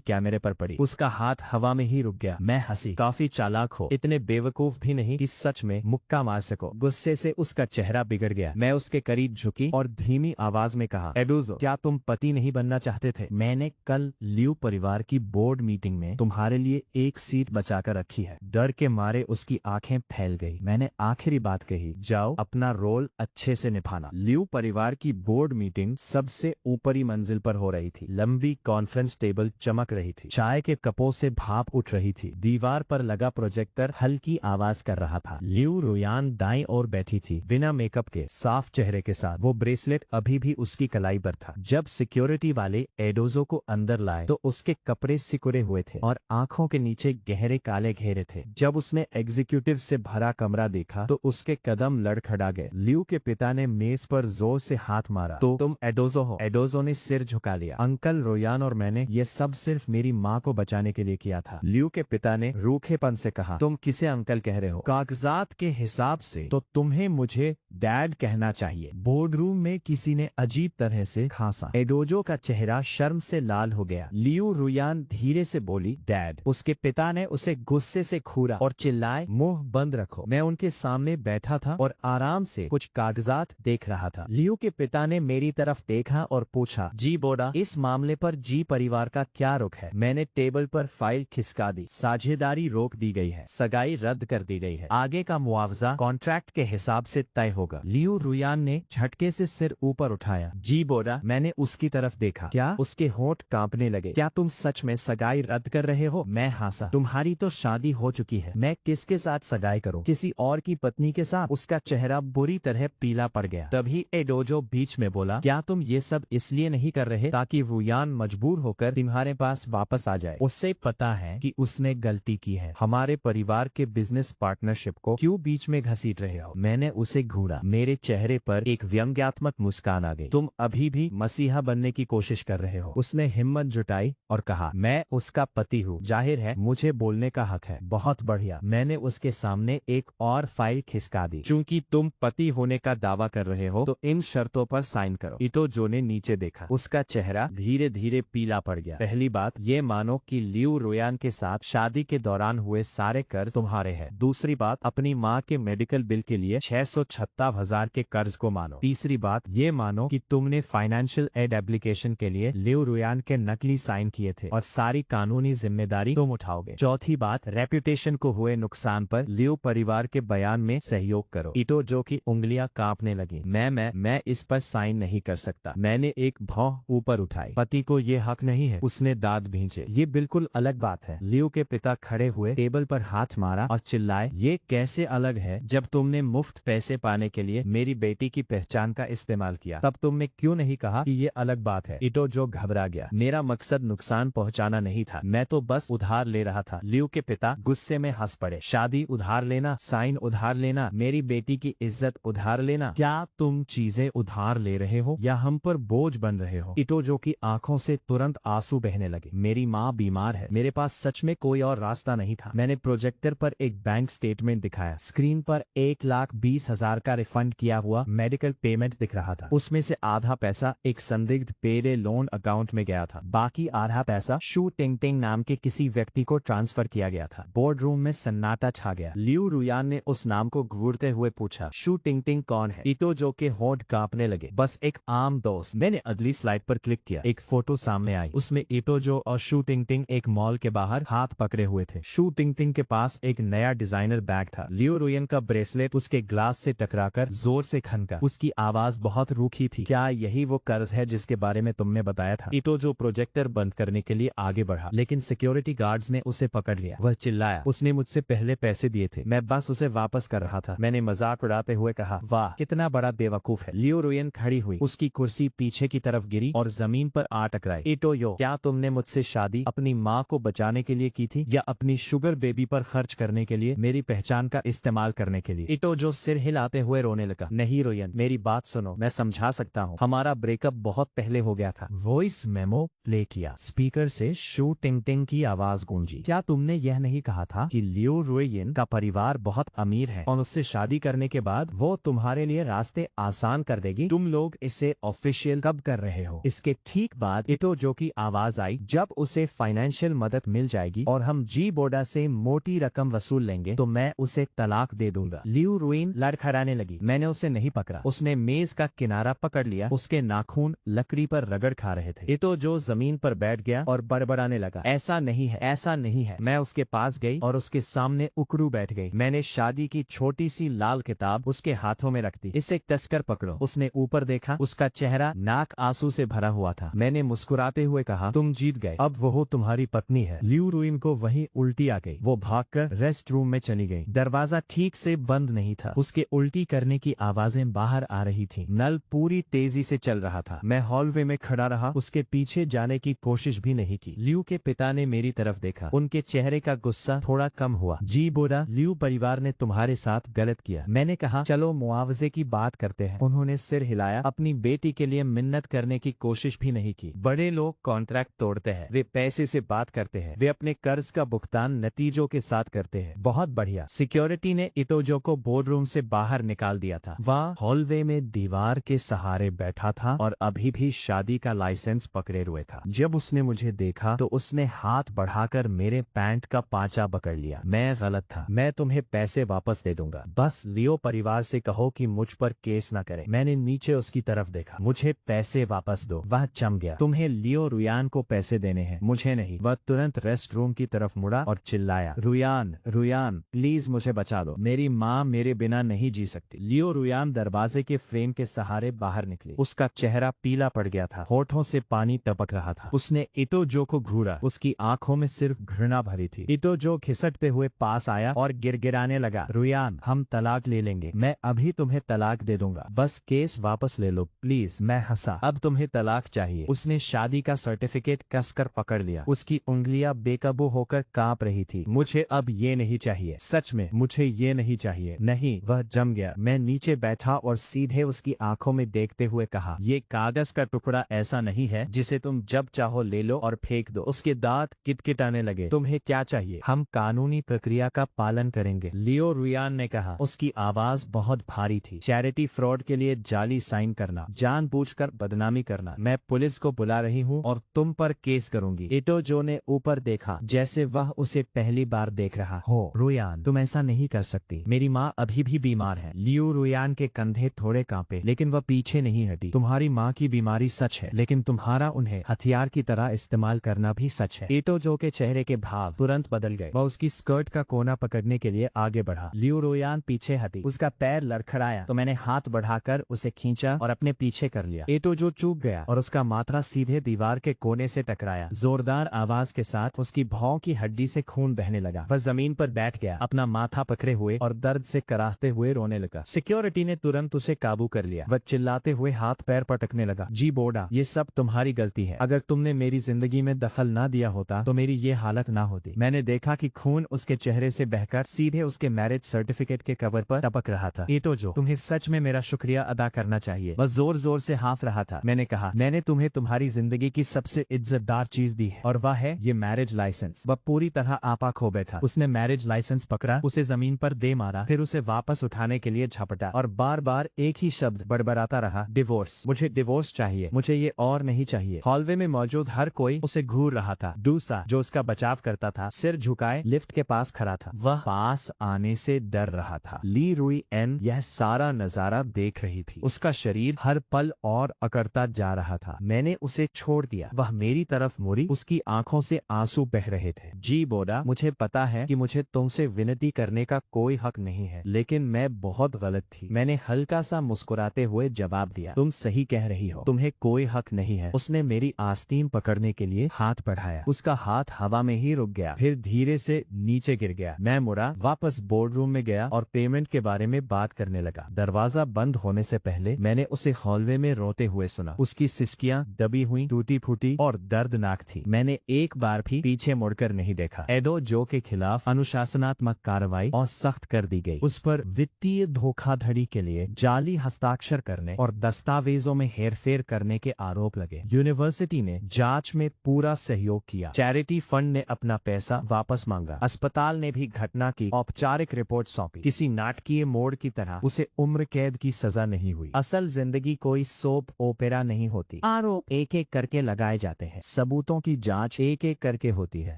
कैमरे पर पड़ी। उसका हाथ हवा में ही रुक गया। मैं हंसी। काफी चालाक हो, इतने बेवकूफ भी नहीं कि सच में मुक्का मार सको। गुस्से से उसका चेहरा बिगड़ गया। मैं उसके करीब झुकी और धीमी आवाज में कहा, एडोजो, क्या तुम पति नहीं बनना चाहते थे? मैंने कल लियू परिवार की बोर्ड मीटिंग में तुम्हारे लिए एक सीट बचाकर रखी है। डर के मारे उसकी आंखें फैल गई। मैंने आखिरी बात कही, जाओ अपना रोल अच्छे से निभाना। लियू परिवार की बोर्ड मीटिंग सबसे ऊपरी मंजिल पर हो रही थी। लंबी कॉन्फ्रेंस टेबल चमक रही थी। चाय के कपों से भाप उठ रही थी। दीवार पर लगा प्रोजेक्टर हल्की आवाज कर रहा था। लियू रुयान दाईं ओर बैठी थी, बिना मेकअप के, साफ चेहरे के साथ। वो ब्रेसलेट अभी भी उसकी कलाई पर था। जब सिक्योरिटी वाले एडोजो को अंदर लाए तो उसके कपड़े सिकुड़े हुए थे और आंखों के नीचे गहरे काले घेरे थे। जब उसने एग्जीक्यूटिव से भरा कमरा देखा तो उसके कदम लड़खड़ा गए। लियू के पिता ने मेज पर जोर से हाथ मारा। तो तुम एडोजो हो? एडोजो ने सिर झुका लिया। अंकल रोयान और मैंने ये सब सिर्फ मेरी माँ को बचाने के लिए किया था। लियू के पिता ने रूखेपन से कहा, तुम किसे अंकल कह रहे हो? कागजात के हिसाब से तो तुम्हें मुझे डैड कहना चाहिए। बोर्डरूम में किसी ने अजीब तरह से खांसा। एडोजो का चेहरा शर्म से लाल हो गया। लियू रुयान धीरे से बोली, डैड। उसके पिता ने उसे गुस्से से घूरा और चिल्लाए, मुंह बंद रखो। मैं उनके सामने बैठा था और आराम से कुछ कागजात देख रहा था। लियू के पिता ने मेरी तरफ देखा और पूछा, जी बोडा, इस मामले पर जी परिवार का क्या रुख है? मैंने टेबल पर फाइल खिसका दी। साझेदारी रोक दी गई है, सगाई रद्द कर दी गई है, आगे का मुआवजा कॉन्ट्रैक्ट के हिसाब से तय होगा। लियू रुयान ने झटके से सिर ऊपर उठाया। जी बोडा। मैंने उसकी तरफ देखा। क्या? उसके होंठ कांपने लगे। क्या तुम सच में सगाई रद्द कर रहे हो? मैं हंसा। तुम्हारी तो शादी हो चुकी है। मैं किसके साथ सगाई करूं? किसी और की पत्नी के साथ? उसका चेहरा बुरी तरह पीला पड़ गया। तभी एडोजो बीच में बोला, क्या तुम ये सब इसलिए नहीं कर रहे ताकि रुयान मजबूर होकर तुम्हारे पास वापस आ जाए? उससे पता है कि उसने गलती की है। हमारे परिवार के बिजनेस पार्टनरशिप को क्यों बीच में घसीट रहे हो? मैंने उसे घूरा। मेरे चेहरे पर एक व्यंग्यात्मक मुस्कान आ गई। तुम अभी भी मसीहा बनने की कोशिश कर रहे हो? उसने हिम्मत जुटाई और कहा, मैं उसका पति हूँ, जाहिर है मुझे बोलने का हक है। बहुत बढ़िया। मैंने उसके सामने एक और फाइल खिसका दी। चूंकि तुम पति होने का दावा कर रहे हो तो इन शर्तों पर साइन करो। इटोजो ने नीचे देखा। उसका चेहरा धीरे धीरे पीला पड़ गया। पहली बात, ये मानो कि लियू रुयान के साथ शादी के दौरान हुए सारे कर्ज तुम्हारे हैं। दूसरी बात, अपनी माँ के मेडिकल बिल के लिए 656,000 के कर्ज को मानो। तीसरी बात, ये मानो कि तुमने फाइनेंशियल एड एप्लीकेशन के लिए लियू रुयान के नकली साइन किए थे और सारी कानूनी जिम्मेदारी तुम उठाओगे। चौथी बात, रेपुटेशन को हुए नुकसान पर लियू परिवार के बयान में सहयोग करो। इटोजो की उंगलियां कांपने लगी। मैं इस पर साइन नहीं कर सकता। मैंने एक भौं ऊपर उठाई। पति को ये हक नहीं है। उसने दांत भींचे। ये बिल्कुल अलग बात है। लियू के पिता खड़े हुए, टेबल पर हाथ मारा और चिल्लाए, ये कैसे अलग है? जब तुमने मुफ्त पैसे पाने के लिए मेरी बेटी की पहचान का इस्तेमाल किया, तब तुमने क्यों नहीं कहा कि ये अलग बात है? इटोजो घबरा गया। मेरा मकसद नुकसान पहुंचाना नहीं था, मैं तो बस उधार ले रहा था। लियू के पिता गुस्से में हंस पड़े। शादी उधार लेना, साइन उधार लेना, मेरी बेटी की इज्जत उधार लेना। क्या तुम चीजें उधार ले रहे हो या हम पर बोझ बन रहे हो? इटोजो की आंखों से तुरंत आंसू बहने लगे। मेरी माँ बीमार है। मेरे पास सच में कोई और रास्ता नहीं था। मैंने प्रोजेक्टर पर एक बैंक स्टेटमेंट दिखाया। स्क्रीन पर 1,20,000 का रिफंड किया हुआ मेडिकल पेमेंट दिख रहा था। उसमें से आधा पैसा एक संदिग्ध पेडे लोन अकाउंट में गया था, बाकी आधा पैसा शू टिंगटिंग नाम के किसी व्यक्ति को ट्रांसफर किया गया था। बोर्ड रूम में सन्नाटा छा गया। लियू रुयान ने उस नाम को घूरते हुए पूछा, शू टिंगटिंग शूटिंग कौन है? इटोजो के होंठ कांपने लगे। बस एक आम दोस्त। मैंने अगली स्लाइड पर क्लिक किया। एक फोटो सामने आई। उसमें इटोजो और शू टिंगटिंग एक मॉल के बाहर हाथ पकड़े हुए थे। शू टिंगटिंग के पास एक नया डिजाइनर बैग था। लियो रुयन का ब्रेसलेट उसके ग्लास से टकराकर जोर से खनका। उसकी आवाज बहुत रूखी थी। क्या यही वो कर्ज है जिसके बारे में तुमने बताया था? इटोजो प्रोजेक्टर बंद करने के लिए आगे बढ़ा, लेकिन सिक्योरिटी गार्ड्स ने उसे पकड़ लिया। वह चिल्लाया, उसने मुझसे पहले पैसे दिए थे, मैं बस उसे वापस कर रहा था। मैंने मजाक उड़ाते हुए कहा, वाह कितना बड़ा बेवकूफ है। लियो रुयन खड़ी हुई। उसकी कुर्सी पीछे की तरफ गिरी और जमीन पर आ टकराई। इटोयो, क्या तुमने मुझसे शादी अपनी माँ को बचाने के लिए की थी या अपनी शुगर बेबी पर खर्च करने के लिए, मेरी पहचान का इस्तेमाल करने के लिए? इटोजो सिर हिलाते हुए रोने लगा। नहीं रुयन, मेरी बात सुनो, मैं समझा सकता हूँ। हमारा ब्रेकअप बहुत पहले हो गया था। वॉइस मेमो प्ले किया। स्पीकर से शू टिंगटिंग की आवाज गूंजी। क्या तुमने यह नहीं कहा था कि लियो रुयन का परिवार बहुत अमीर है और उससे शादी करने के बाद वो तुम्हारे लिए रास्ते आसान कर देगी? तुम लोग इसे ऑफिशियल कब कर रहे हो? इसके ठीक बाद इटोजो की आवाज आई, जब उसे फाइनेंशियल मदद मिल जाएगी और हम जी बोडा से मोटी रकम वसूल लेंगे तो मैं उसे तलाक दे दूंगा। लियो रुयन लड़खड़ाने लगी। मैंने उसे नहीं पकड़ा। उसने मेज का किनारा पकड़ लिया। उसके नाखून लकड़ी पर रगड़ खा रहे थे। इटोजो जमीन पर बैठ गया और बड़बड़ाने लगा, ऐसा नहीं है, ऐसा नहीं है। मैं उसके पास गई और उसके सामने उकड़ू बैठ गई। मैंने शादी की छोटी सी लाल किताब उसके हाथों में रख दी। इसे कसकर पकड़ो। उसने ऊपर देखा। उसका चेहरा नाक आंसू से भरा हुआ था। मैंने मुस्कुराते हुए कहा, तुम जीत गए, अब वो तुम्हारी पत्नी है। लियो रुयन को वही उल्टी आ गई। वो भागकर रेस्ट रूम में चली गई। दरवाजा ठीक से बंद नहीं था। उसके उल्टी करने की आवाजें बाहर आ रही थी। नल पूरी तेजी से चल रहा था। मैं हॉलवे में खड़ा रहा, उसके पीछे जाने की कोशिश भी नहीं की। लियो के पिता ने मेरी तरफ देखा। उनके चेहरे का गुस्सा थोड़ा कम हुआ। जी बोरा, लियो परिवार ने तुम्हारे साथ गलत किया। मैंने कहा, चलो मुआवजे की बात करते हैं। उन्होंने सिर हिलाया। अपनी बेटी के लिए मिन्नत करने की कोशिश भी नहीं की। बड़े लोग कॉन्ट्रैक्ट तोड़ते हैं, वे पैसे से बात करते हैं, वे अपने कर्ज का भुगतान नतीजों के साथ करते हैं। बहुत बढ़िया। सिक्योरिटी ने इटोजो को बोर्डरूम से बाहर निकाल दिया था। वह हॉलवे में दीवार के सहारे बैठा था और अभी भी शादी का लाइसेंस पकड़े हुए था। जब उसने मुझे देखा तो उसने हाथ बढ़ाकर मेरे पैंट का पांचा पकड़ लिया। मैं गलत था। मैं तुम्हें पैसे वापस दे दूंगा। बस लियो परिवार से कहो कि मुझ पर केस न करे। मैंने नीचे उसकी तरफ देखा। मुझे पैसे वापस दो। वह चम गया। तुम्हें लियो रुयान को पैसे देने हैं, मुझे नहीं। वह तुरंत रेस्ट रूम की तरफ मुड़ा और चिल्लाया, रुयान, रुयान, प्लीज मुझे बचा लो। मेरी माँ मेरे बिना नहीं जी सकती। लियो रुयान दरवाजे के फ्रेम के सहारे बाहर निकली। उसका चेहरा पीला पड़ गया था। होठों से पानी टपक रहा था। उसने इटोजो को घूरा। उसकी आंखों में सिर्फ घृणा भरी थी। इटोजो खिसकते हुए पास आया और गिड़गिड़ाने लगा, रुयान, हम तलाक ले लेंगे। मैं अभी तुम्हें तलाक दे दूंगा। बस केस वापस ले लो प्लीज। मैं हंसा। अब तुम्हें तलाक चाहिए? उसने शादी का सर्टिफिकेट कसकर पकड़ लिया। उसकी उंगलियां बेकाबू होकर कांप रही थी। मुझे अब ये नहीं चाहिए, सच में मुझे ये नहीं चाहिए। नहीं। वह जम गया। मैं नीचे बैठा और सीधे उसकी आंखों में देखते हुए कहा, ये कागज का टुकड़ा ऐसा नहीं है जिसे तुम जब चाहो ले लो और फेंक दो। उसके दांत किटकिटाने लगे। तुम्हें क्या चाहिए? हम कानूनी प्रक्रिया का पालन करेंगे, लियो रुयान ने कहा। उसकी आवाज बहुत भारी थी। चैरिटी फ्रॉड के लिए जाली साइन करना, जानबूझकर बदनामी करना। मैं पुलिस को बुला रही हूँ और तुम पर केस करूंगी। इटोजो ने ऊपर देखा जैसे वह उसे पहली बार देख रहा हो। रुयान, तुम ऐसा नहीं कर सकती। मेरी माँ अभी भी बीमार है। लियो रुयान के कंधे थोड़े कांपे, लेकिन वह पीछे नहीं हटी। तुम्हारी माँ की बीमारी सच है, लेकिन तुम्हारा उन्हें हथियार की तरह इस्तेमाल करना भी सच है। इटोजो के चेहरे के भाव तुरंत बदल गए। वह उसकी स्कर्ट का कोना पकड़ने के लिए आगे बढ़ा। लियो रुयान पीछे हटी। उसका पैर लड़खड़ाया तो मैंने हाथ बढ़ाकर उसे खींचा और अपने पीछे कर लिया। इटोजो चूक गया और उसका माथा सीधे दीवार के कोने से टकराया। जोरदार आवाज के साथ उसकी भौं की हड्डी से खून बहने लगा। वह जमीन पर बैठ गया, अपना माथा पकड़े हुए और दर्द से कराहते हुए रोने लगा। सिक्योरिटी ने तुरंत उसे काबू कर लिया। वह चिल्लाते हुए हाथ पैर पटकने लगा। जी बोडा, ये सब तुम्हारी गलती है। अगर तुमने मेरी जिंदगी में दखल ना दिया होता तो मेरी ये हालत ना होती। मैंने देखा कि खून उसके चेहरे से बहकर सीधे उसके मैरिज सर्टिफिकेट के कवर पर टपक रहा था। इटोजो, तुम्हें सच में मेरा शुक्रिया अदा करना चाहिए। वह जोर जोर से हाँफ रहा था। मैंने कहा, मैंने तुम्हें तुम्हारी जिंदगी की सबसे इज्जतदार चीज दी है और वह है ये मैरिज लाइसेंस। वह पूरी तरह आपा खो बैठा। उसने मैरिज लाइसेंस पकड़ा, उसे जमीन पर दे मारा, फिर उसे वापस उठाने के लिए झपटा और बार बार एक ही शब्द बड़बड़ाता रहा, डिवोर्स, मुझे डिवोर्स चाहिए, मुझे ये और नहीं चाहिए। हॉलवे में मौजूद हर कोई उसे घूर रहा था। दूसरा जो उसका बचाव करता था सिर झुकाए लिफ्ट के पास खड़ा था। वह पास आने से डर रहा था। ली रुई एन, यह यह सारा नजारा देख रही थी। उसका शरीर हर पल और अकड़ता जा रहा था। मैंने उसे छोड़ दिया। वह मेरी तरफ मुड़ी, उसकी आंखों से आंसू बह रहे थे। जी बोला, मुझे पता है कि मुझे तुमसे विनती करने का कोई हक नहीं है, लेकिन मैं बहुत गलत थी। मैंने हल्का सा मुस्कुराते हुए जवाब दिया, तुम सही कह रही हो, तुम्हें कोई हक नहीं है। उसने मेरी आस्तीन पकड़ने के लिए हाथ बढ़ाया। उसका हाथ हवा में ही रुक गया, फिर धीरे से नीचे गिर गया। मैं मुड़ा, वापस बोर्ड रूम में गया और पेमेंट के बारे में बात करने लगा। दरवाजा बंद होने से पहले मैंने उसे हॉलवे में रोते हुए सुना। उसकी सिसकियां दबी हुई, टूटी फूटी और दर्दनाक थी। मैंने एक बार भी पीछे मुड़कर नहीं देखा। एडो जो के खिलाफ अनुशासनात्मक कार्रवाई और सख्त कर दी गई। उस पर वित्तीय धोखाधड़ी के लिए जाली हस्ताक्षर करने और दस्तावेजों में हेरफेर करने के आरोप लगे। यूनिवर्सिटी ने जांच में पूरा सहयोग किया। चैरिटी फंड ने अपना पैसा वापस मांगा। अस्पताल ने भी घटना की औपचारिक रिपोर्ट सौंपी। किसी नाटकीय मोड़ की तरह उसे उम्र कैद की सजा नहीं हुई। असल जिंदगी कोई सोप ओपेरा नहीं होती। आरोप एक एक करके लगाए जाते हैं, सबूतों की जांच एक एक करके होती है।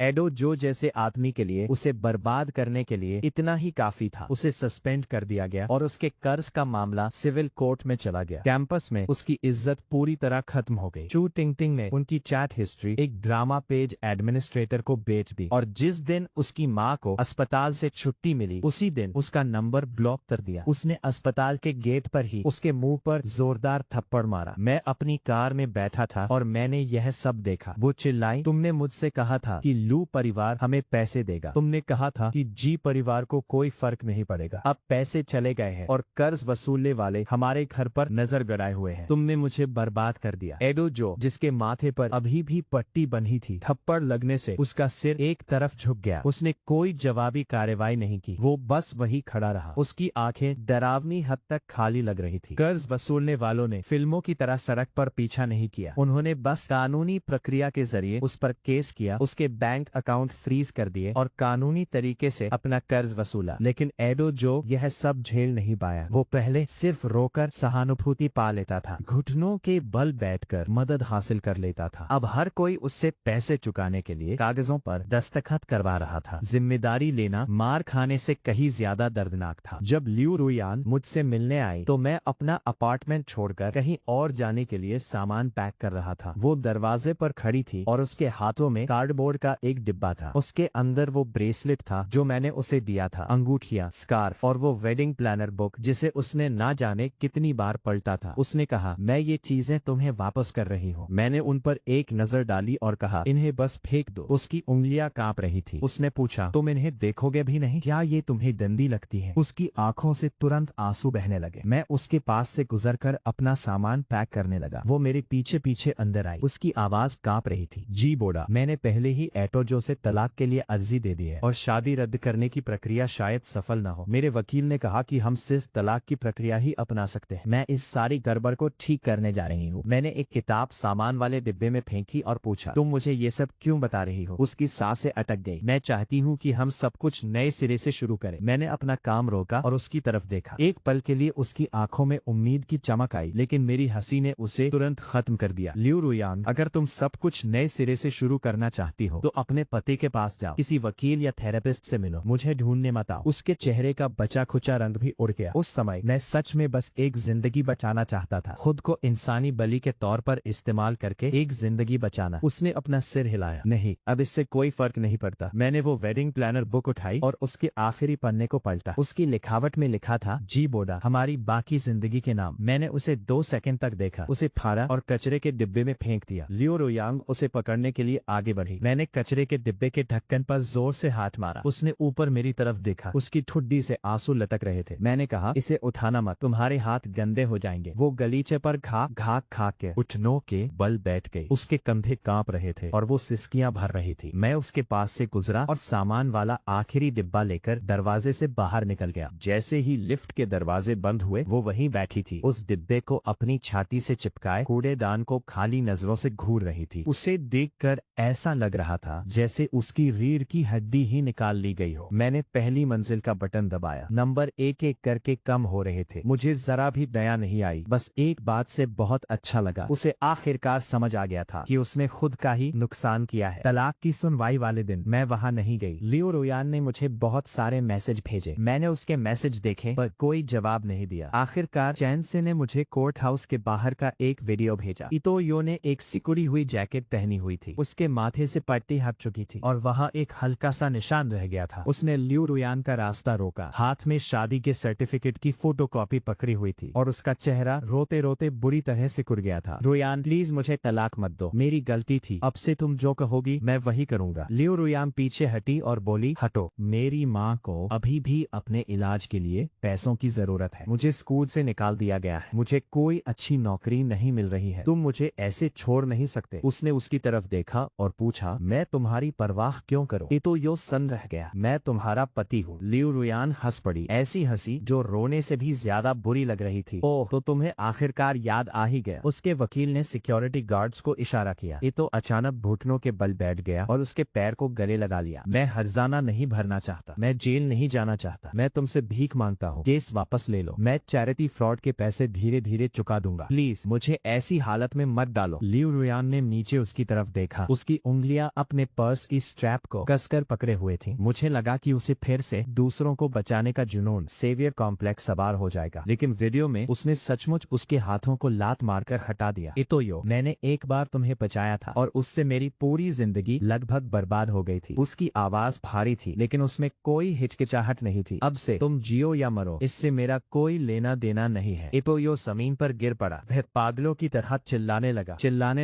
एडो जो जैसे आदमी के लिए उसे बर्बाद करने के लिए इतना ही काफी था। उसे सस्पेंड कर दिया गया और उसके कर्ज का मामला सिविल कोर्ट में चला गया। कैंपस में उसकी इज्जत पूरी तरह खत्म हो गई। चू टिंगटिंग ने उनकी चैट हिस्ट्री एक ड्रामा पेज एडमिनिस्ट्रेटर को बेच दी और जिस दिन उसकी माँ को अस्पताल से छुट्टी मिली, उसी दिन उसका नंबर ब्लॉक कर दिया। उसने अस्पताल के गेट पर ही उसके मुंह पर जोरदार थप्पड़ मारा। मैं अपनी कार में बैठा था और मैंने यह सब देखा। वो चिल्लाई, तुमने मुझसे कहा था कि लू परिवार हमें पैसे देगा। तुमने कहा था कि जी परिवार को कोई फर्क नहीं पड़ेगा। अब पैसे चले गए हैं और कर्ज वसूलने वाले हमारे घर पर नजर गड़ाए हुए हैं। तुमने मुझे बर्बाद कर दिया। एडो जो, जिसके माथे पर अभी भी पट्टी बंधी थी, थप्पड़ लगने से उसका सिर एक तरफ झुक गया। उसने कोई जवाबी कार्रवाई नहीं की। वो बस वही खड़ा रहा। उसकी आंखें डरावनी हद तक खाली लग रही थी। कर्ज वसूलने वालों ने फिल्मों की तरह सड़क पर पीछा नहीं किया। उन्होंने बस कानूनी प्रक्रिया के जरिए उस पर केस किया, उसके बैंक अकाउंट फ्रीज कर दिए और कानूनी तरीके से अपना कर्ज वसूला। लेकिन एडो जो यह सब झेल नहीं पाया। वो पहले सिर्फ रोकर सहानुभूति पा लेता था, घुटनों के बल बैठकर मदद हासिल कर लेता था। अब हर कोई उससे पैसे चुकाने के लिए कागजों पर दस्तखत करवा रहा था। जिम्मेदारी लेना मार खाने से कहीं ज्यादा दर्दनाक था। जब लियू रुयान मुझसे मिलने आई तो मैं अपना अपार्टमेंट छोड़कर कहीं और जाने के लिए सामान पैक कर रहा था। वो दरवाजे पर खड़ी थी और उसके हाथों में कार्डबोर्ड का एक डिब्बा था। उसके अंदर वो ब्रेसलेट था जो मैंने उसे दिया था, अंगूठियां, स्कार्फ और वो वेडिंग प्लानर बुक जिसे उसने ना जाने कितनी बार पलटा था। उसने कहा, मैं ये चीजें तुम्हें वापस कर रही हूँ। मैंने उन पर एक नजर डाली और कहा, इन्हें बस फेंक दो। उसकी उंगलियां कांप रही थी। उसने पूछा, तुम इन्हें देखोगे भी नहीं? क्या ये तुम्हें गंदी लगती है? उसकी आंखों से तुरंत आंसू बहने लगे। मैं उसके पास से गुजरकर अपना सामान पैक करने लगा। वो मेरे पीछे पीछे अंदर आई। उसकी आवाज कांप रही थी। जी बोला, मैंने पहले ही एटोजो से तलाक के लिए अर्जी दे दी है और शादी रद्द करने की प्रक्रिया शायद सफल न हो। मेरे वकील ने कहा कि हम सिर्फ तलाक की प्रक्रिया ही अपना सकते हैं। मैं इस सारी गड़बड़ को ठीक करने जा रही हूँ। मैंने एक किताब सामान वाले डिब्बे में फेंकी और पूछा, तुम मुझे ये सब क्यों बता रही हो? उसकी सांसें अटक गई। मैं चाहती हूँ कि हम सब कुछ नए सिरे से शुरू करें। मैंने अपना काम रोका और उसकी तरफ देखा। एक पल के लिए उसकी आंखों में उम्मीद की चमक आई, लेकिन मेरी हंसी ने उसे तुरंत खत्म कर दिया। लियू रुयान, अगर तुम सब कुछ नए सिरे से शुरू करना चाहती हो तो अपने पति के पास जाओ, किसी वकील या थेरेपिस्ट से मिलो, मुझे ढूंढने मत आओ। उसके चेहरे का बचा खुचा रंग भी उड़ गया। उस समय मैं सच में बस एक जिंदगी बचाना चाहता था, खुद को इंसानी बलि के तौर पर इस्तेमाल करके एक जिंदगी बचाना। उसने अपना सिर हिलाया। नहीं, अब इससे कोई फर्क नहीं पड़ता। मैंने वो वेडिंग प्लानर बुक उठाई और उसके आखिरी पन्ने को पलटा। उसकी लिखावट में लिखा था, जी बोडा, हमारी बाकी जिंदगी के नाम। मैंने उसे 2 सेकंड तक देखा, उसे फाड़ा और कचरे के डिब्बे में फेंक दिया। लियो रुयांग उसे पकड़ने के लिए आगे बढ़ी। मैंने कचरे के डिब्बे के ढक्कन पर जोर से हाथ मारा। उसने ऊपर मेरी तरफ देखा। उसकी ठुड्डी से आंसू लटक रहे थे। मैंने कहा, इसे उठाना मत, तुम्हारे हाथ गंदे हो जाएंगे। वो गलीचे पर घाक खा के घुटनों के बल बैठ गई। उसके कंधे कांप रहे थे और वो सिसकियां भर रही थी। मैं उसके पास से गुजरा और सामान वाला आखिरी डिब्बा लेकर दरवाजे से बाहर निकल गया। जैसे ही लिफ्ट के दरवाजे बंद हुए, वो वहीं बैठी थी, उस डिब्बे को अपनी छाती से चिपकाए कूड़ेदान को खाली नजरों से घूर रही थी। उसे देखकर ऐसा लग रहा था जैसे उसकी रीढ़ की हड्डी ही निकाल ली गई हो। मैंने पहली मंजिल का बटन दबाया। नंबर एक एक करके कम हो रहे थे। मुझे जरा भी दया नहीं आई। बस एक बात से बहुत अच्छा लगा, उसे आखिरकार समझ आ गया था कि उसने खुद का ही नुकसान किया है। तलाक की सुनवाई वाले दिन मैं वहां नहीं गई। लियो रुयान ने मुझे बहुत सारे मैसेज भेजे। मैंने उसके मैसेज देखे, पर पर कोई जवाब नहीं दिया। आखिरकार चैन से ने मुझे कोर्ट हाउस के बाहर का एक वीडियो भेजा। इतोयो ने एक सिकुड़ी हुई जैकेट पहनी हुई थी, उसके माथे से पट्टी हट चुकी थी और वहाँ एक हल्का सा निशान रह गया था। उसने लियू रुयान का रास्ता रोका, हाथ में शादी के सर्टिफिकेट की फोटोकॉपी पकड़ी हुई थी और उसका चेहरा रोते रोते बुरी तरह सिकुड़ गया था। रुयान प्लीज मुझे तलाक मत दो, मेरी गलती थी, अब से तुम जो कहोगी मैं वही करूंगा। लियू रुयान पीछे हटी और बोली, हटो, मेरी माँ को अभी भी अपने इलाज के लिए पैसों की जरूरत है, मुझे स्कूल से निकाल दिया गया है, मुझे कोई अच्छी नौकरी नहीं मिल रही है, तुम मुझे ऐसे छोड़ नहीं सकते। उसने उसकी तरफ देखा और पूछा, मैं तुम्हारी परवाह क्यों करूं? इतोयो सन्न रह गया, मैं तुम्हारा पति हूँ। लियू रुयान हंस पड़ी, ऐसी हंसी जो रोने से भी ज्यादा बुरी लग रही थी। ओह, तो तुम्हें आखिरकार याद आ ही गया। उसके वकील ने सिक्योरिटी गार्ड्स को इशारा किया। इतो अचानक घुटनों के बल बैठ गया और उसके पैर को गले लगा लिया। मैं हर्जाना नहीं भरना चाहता, मैं जेल नहीं जाना चाहता, मैं तुमसे भीख मांगता हूँ, केस वापस ले लो, मैं चैरिटी फ्रॉड के पैसे धीरे धीरे चुका दूंगा, प्लीज मुझे ऐसी हालत में मत डालो। लियू रुयान ने नीचे उसकी तरफ देखा, उसकी उंगलियां अपने पर्स की स्ट्रैप को कसकर पकड़े हुए थी। मुझे लगा कि उसे फिर से दूसरों को बचाने का जुनून, सेवियर कॉम्प्लेक्स सवार हो जाएगा, लेकिन वीडियो में उसने सचमुच उसके हाथों को लात मारकर हटा दिया। इतोयो, मैंने एक बार तुम्हें बचाया था और उससे मेरी पूरी जिंदगी लगभग बर्बाद हो गई थी। उसकी आवाज भारी थी लेकिन उसमें कोई हिचकिचाहट नहीं थी। अब से तुम जियो या मरो, इससे मेरा कोई लेना देना नहीं है। इतोयो जमीन पर गिर पड़ा। वह पागलों की तरह चिल्लाने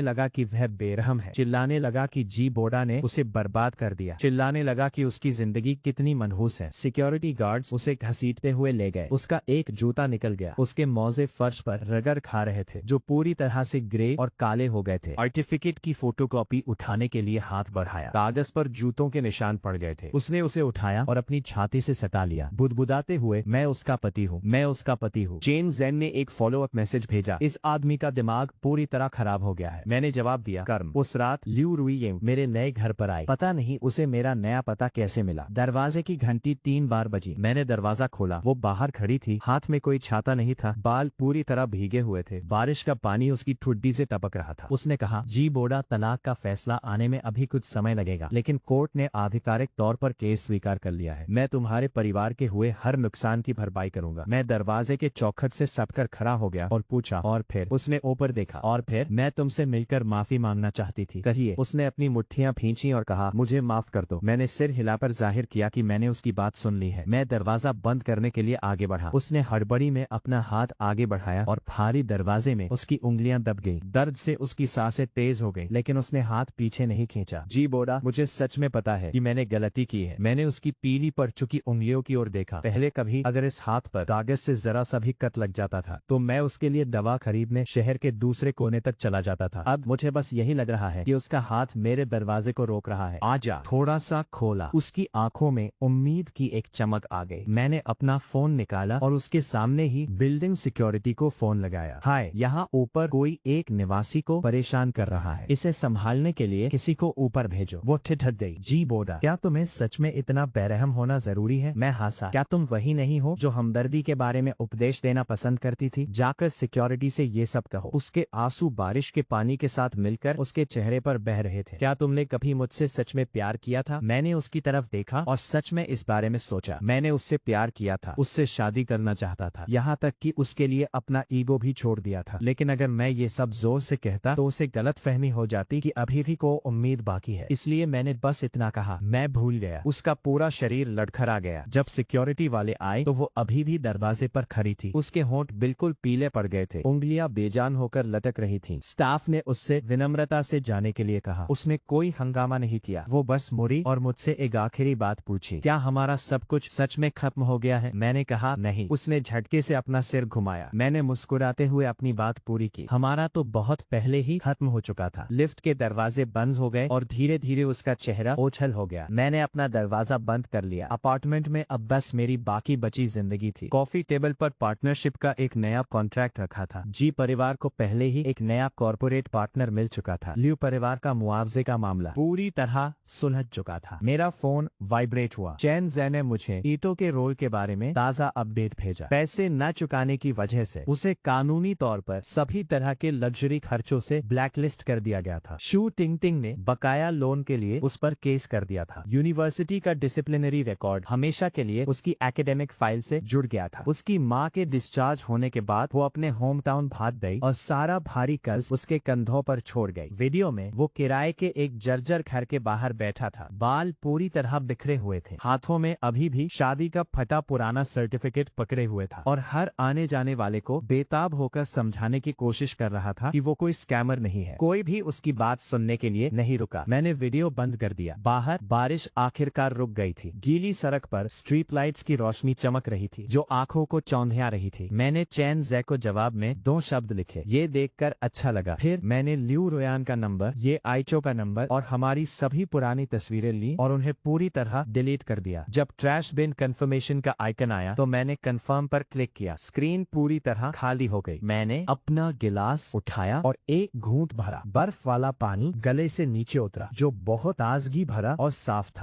लगा कि वह बेरहम है, चिल्लाने लगा कि जी बोडा ने उसे बर्बाद कर दिया, चिल्लाने लगा कि उसकी जिंदगी कितनी मनहूस है। सिक्योरिटी गार्ड्स उसे घसीटते हुए ले गए। उसका एक जूता निकल गया, उसके मोजे फर्श पर रगड़ खा रहे थे जो पूरी तरह से ग्रे और काले हो गए थे। सर्टिफिकेट की फोटोकॉपी उठाने के लिए हाथ बढ़ाया, कागज पर जूतों के निशान पड़ गए थे। उसने उसे उठाया और अपनी छाती से सटा लिया, बुदबुदाते हुए, मैं उसका पति हूँ, मैं उसका पति हूँ। चेन ज़ेन ने एक फॉलो अप मैसेज भेजा, इस आदमी का दिमाग पूरी तरह खराब हो गया है। मैंने जवाब दिया, कर्म। उस रात लियू रुइयेंग मेरे नए घर पर आई, पता नहीं उसे मेरा नया पता कैसे मिला। दरवाजे की घंटी 3 बार बजी, मैंने दरवाजा खोला, वो बाहर खड़ी थी, हाथ में कोई छाता नहीं था, बाल पूरी तरह भीगे हुए थे, बारिश का पानी उसकी ठुड्डी से टपक रहा था। उसने कहा, जी बोडा, तलाक का फैसला आने में अभी कुछ समय लगेगा, लेकिन कोर्ट ने आधिकारिक तौर पर केस स्वीकार कर लिया है। मैं तुम्हारे परिवार के हुए हर नुकसान की भरपाई करूंगा। मैं दरवाजे के चौखट से सटकर खड़ा हो गया और पूछा, और फिर? उसने ऊपर देखा, और फिर? मैं तुमसे मिलकर माफी मांगना चाहती थी, कहिए। उसने अपनी मुट्ठियां भींची और कहा, मुझे माफ कर दो। मैंने सिर हिलाकर जाहिर किया कि मैंने उसकी बात सुन ली है। मैं दरवाजा बंद करने के लिए आगे बढ़ा। उसने हड़बड़ी में अपना हाथ आगे बढ़ाया और भारी दरवाजे में उसकी उंगलियां दब गई। दर्द से उसकी सांसें तेज हो गई, लेकिन उसने हाथ पीछे नहीं खींचा। जी बोडा, मुझे सच में पता है कि मैंने गलती की है। मैंने उसकी पीली पड़ चुकी उंगलियों की ओर देखा। पहले कभी अगर इस हाथ पर कागज से जरा सा भी कट लग जाता था तो मैं उसके लिए दवा खरीदने शहर के दूसरे कोने तक चला जाता था। अब मुझे बस यही लग रहा है कि उसका हाथ मेरे दरवाजे को रोक रहा है। आजा। थोड़ा सा खोला। उसकी आंखों में उम्मीद की एक चमक आ गई। मैंने अपना फोन निकाला और उसके सामने ही बिल्डिंग सिक्योरिटी को फोन लगाया। हाय, यहाँ ऊपर कोई एक निवासी को परेशान कर रहा है, इसे संभालने के लिए किसी को ऊपर भेजो। वो ठिठक गई। जी बोडा, क्या तुम्हें सच में इतना बेरहम होना जरूरी है? मैं हंसा। क्या तुम वही नहीं हो जो हमदर्दी के बारे में उपदेश देना पसंद करती थी? जाकर सिक्योरिटी से ये सब कहो। उसके आंसू बारिश के पानी के साथ मिलकर उसके चेहरे पर बह रहे थे। क्या तुमने कभी मुझसे सच में प्यार किया था? मैंने उसकी तरफ देखा और सच में इस बारे में सोचा। मैंने उससे प्यार किया था, उससे शादी करना चाहता था, यहाँ तक कि उसके लिए अपना ईगो भी छोड़ दिया था। लेकिन अगर मैं ये सब जोर से कहता तो उसे गलतफहमी हो जाती कि अभी भी को उम्मीद बाकी है, इसलिए मैंने बस इतना कहा। मैं भूल गया। उसका पूरा शरीर लड़खड़ा गया। जब सिक्योरिटी वाले आए तो वो अभी भी दरवाजे पर खड़ी थी। उसके होंठ बिल्कुल पीले पड़ गए थे, उंगलियां बेजान होकर लटक रही थीं। स्टाफ ने उससे विनम्रता से जाने के लिए कहा। उसने कोई हंगामा नहीं किया, वो बस मुड़ी और मुझसे एक आखिरी बात पूछी, क्या हमारा सब कुछ सच में खत्म हो गया है? मैंने कहा नहीं। उसने झटके से अपना सिर घुमाया। मैंने मुस्कुराते हुए अपनी बात पूरी की। हमारा तो बहुत पहले ही खत्म हो चुका था। लिफ्ट के दरवाजे बंद हो गए और धीरे धीरे उसका चेहरा ओछल हो गया। मैंने अपना दरवाजा बंद कर लिया। अपार्टमेंट में अब बस मेरी बाकी बची जिंदगी थी। कॉफी टेबल पर पार्टनरशिप का एक नया कॉन्ट्रैक्ट रखा था। जी परिवार को पहले ही एक नया कॉर्पोरेट पार्टनर मिल चुका था। लियू परिवार का मुआवजे का मामला पूरी तरह सुलझ चुका था। मेरा फोन वाइब्रेट हुआ। चैन ज़े ने मुझे ईटो के रोल के बारे में ताजा अपडेट भेजा। पैसे न चुकाने की वजह से उसे कानूनी तौर पर सभी तरह के लग्जरी खर्चों से ब्लैकलिस्ट कर दिया गया था। शू टिंगटिंग ने बकाया लोन के लिए उस पर केस कर दिया था। यूनिवर्सिटी का डिसिप्लिनरी रिकॉर्ड हमेशा के लिए उसकी एकेडमिक फाइल से से जुड़ गया था। उसकी माँ के डिस्चार्ज होने के बाद वो अपने होम टाउन भाग गई और सारा भारी कर्ज उसके कंधों पर छोड़ गई। वीडियो में वो किराए के एक जर्जर घर के बाहर बैठा था, बाल पूरी तरह बिखरे हुए थे, हाथों में अभी भी शादी का फटा पुराना सर्टिफिकेट पकड़े हुए था और हर आने जाने वाले को बेताब होकर समझाने की कोशिश कर रहा था कि वो कोई स्कैमर नहीं है। कोई भी उसकी बात सुनने के लिए नहीं रुका। मैंने वीडियो बंद कर दिया। बाहर बारिश आखिरकार रुक गई थी। गीली सड़क पर स्ट्रीट लाइट्स की रोशनी चमक रही थी जो आंखों को चौंधिया रही थी। मैंने चैन जैक को जवाब में 2 शब्द लिखे, ये देखकर अच्छा लगा। फिर मैंने ल्यू रोयान का नंबर, ये आइचो का नंबर और हमारी सभी पुरानी तस्वीरें ली और उन्हें पूरी तरह डिलीट कर दिया। जब ट्रैश बिन कंफर्मेशन का आइकन आया तो मैंने कंफर्म पर क्लिक किया। स्क्रीन पूरी तरह खाली हो गई। मैंने अपना गिलास उठाया और एक घूंट भरा। बर्फ वाला पानी गले से नीचे उतरा जो बहुत ताजगी भरा और साफ था।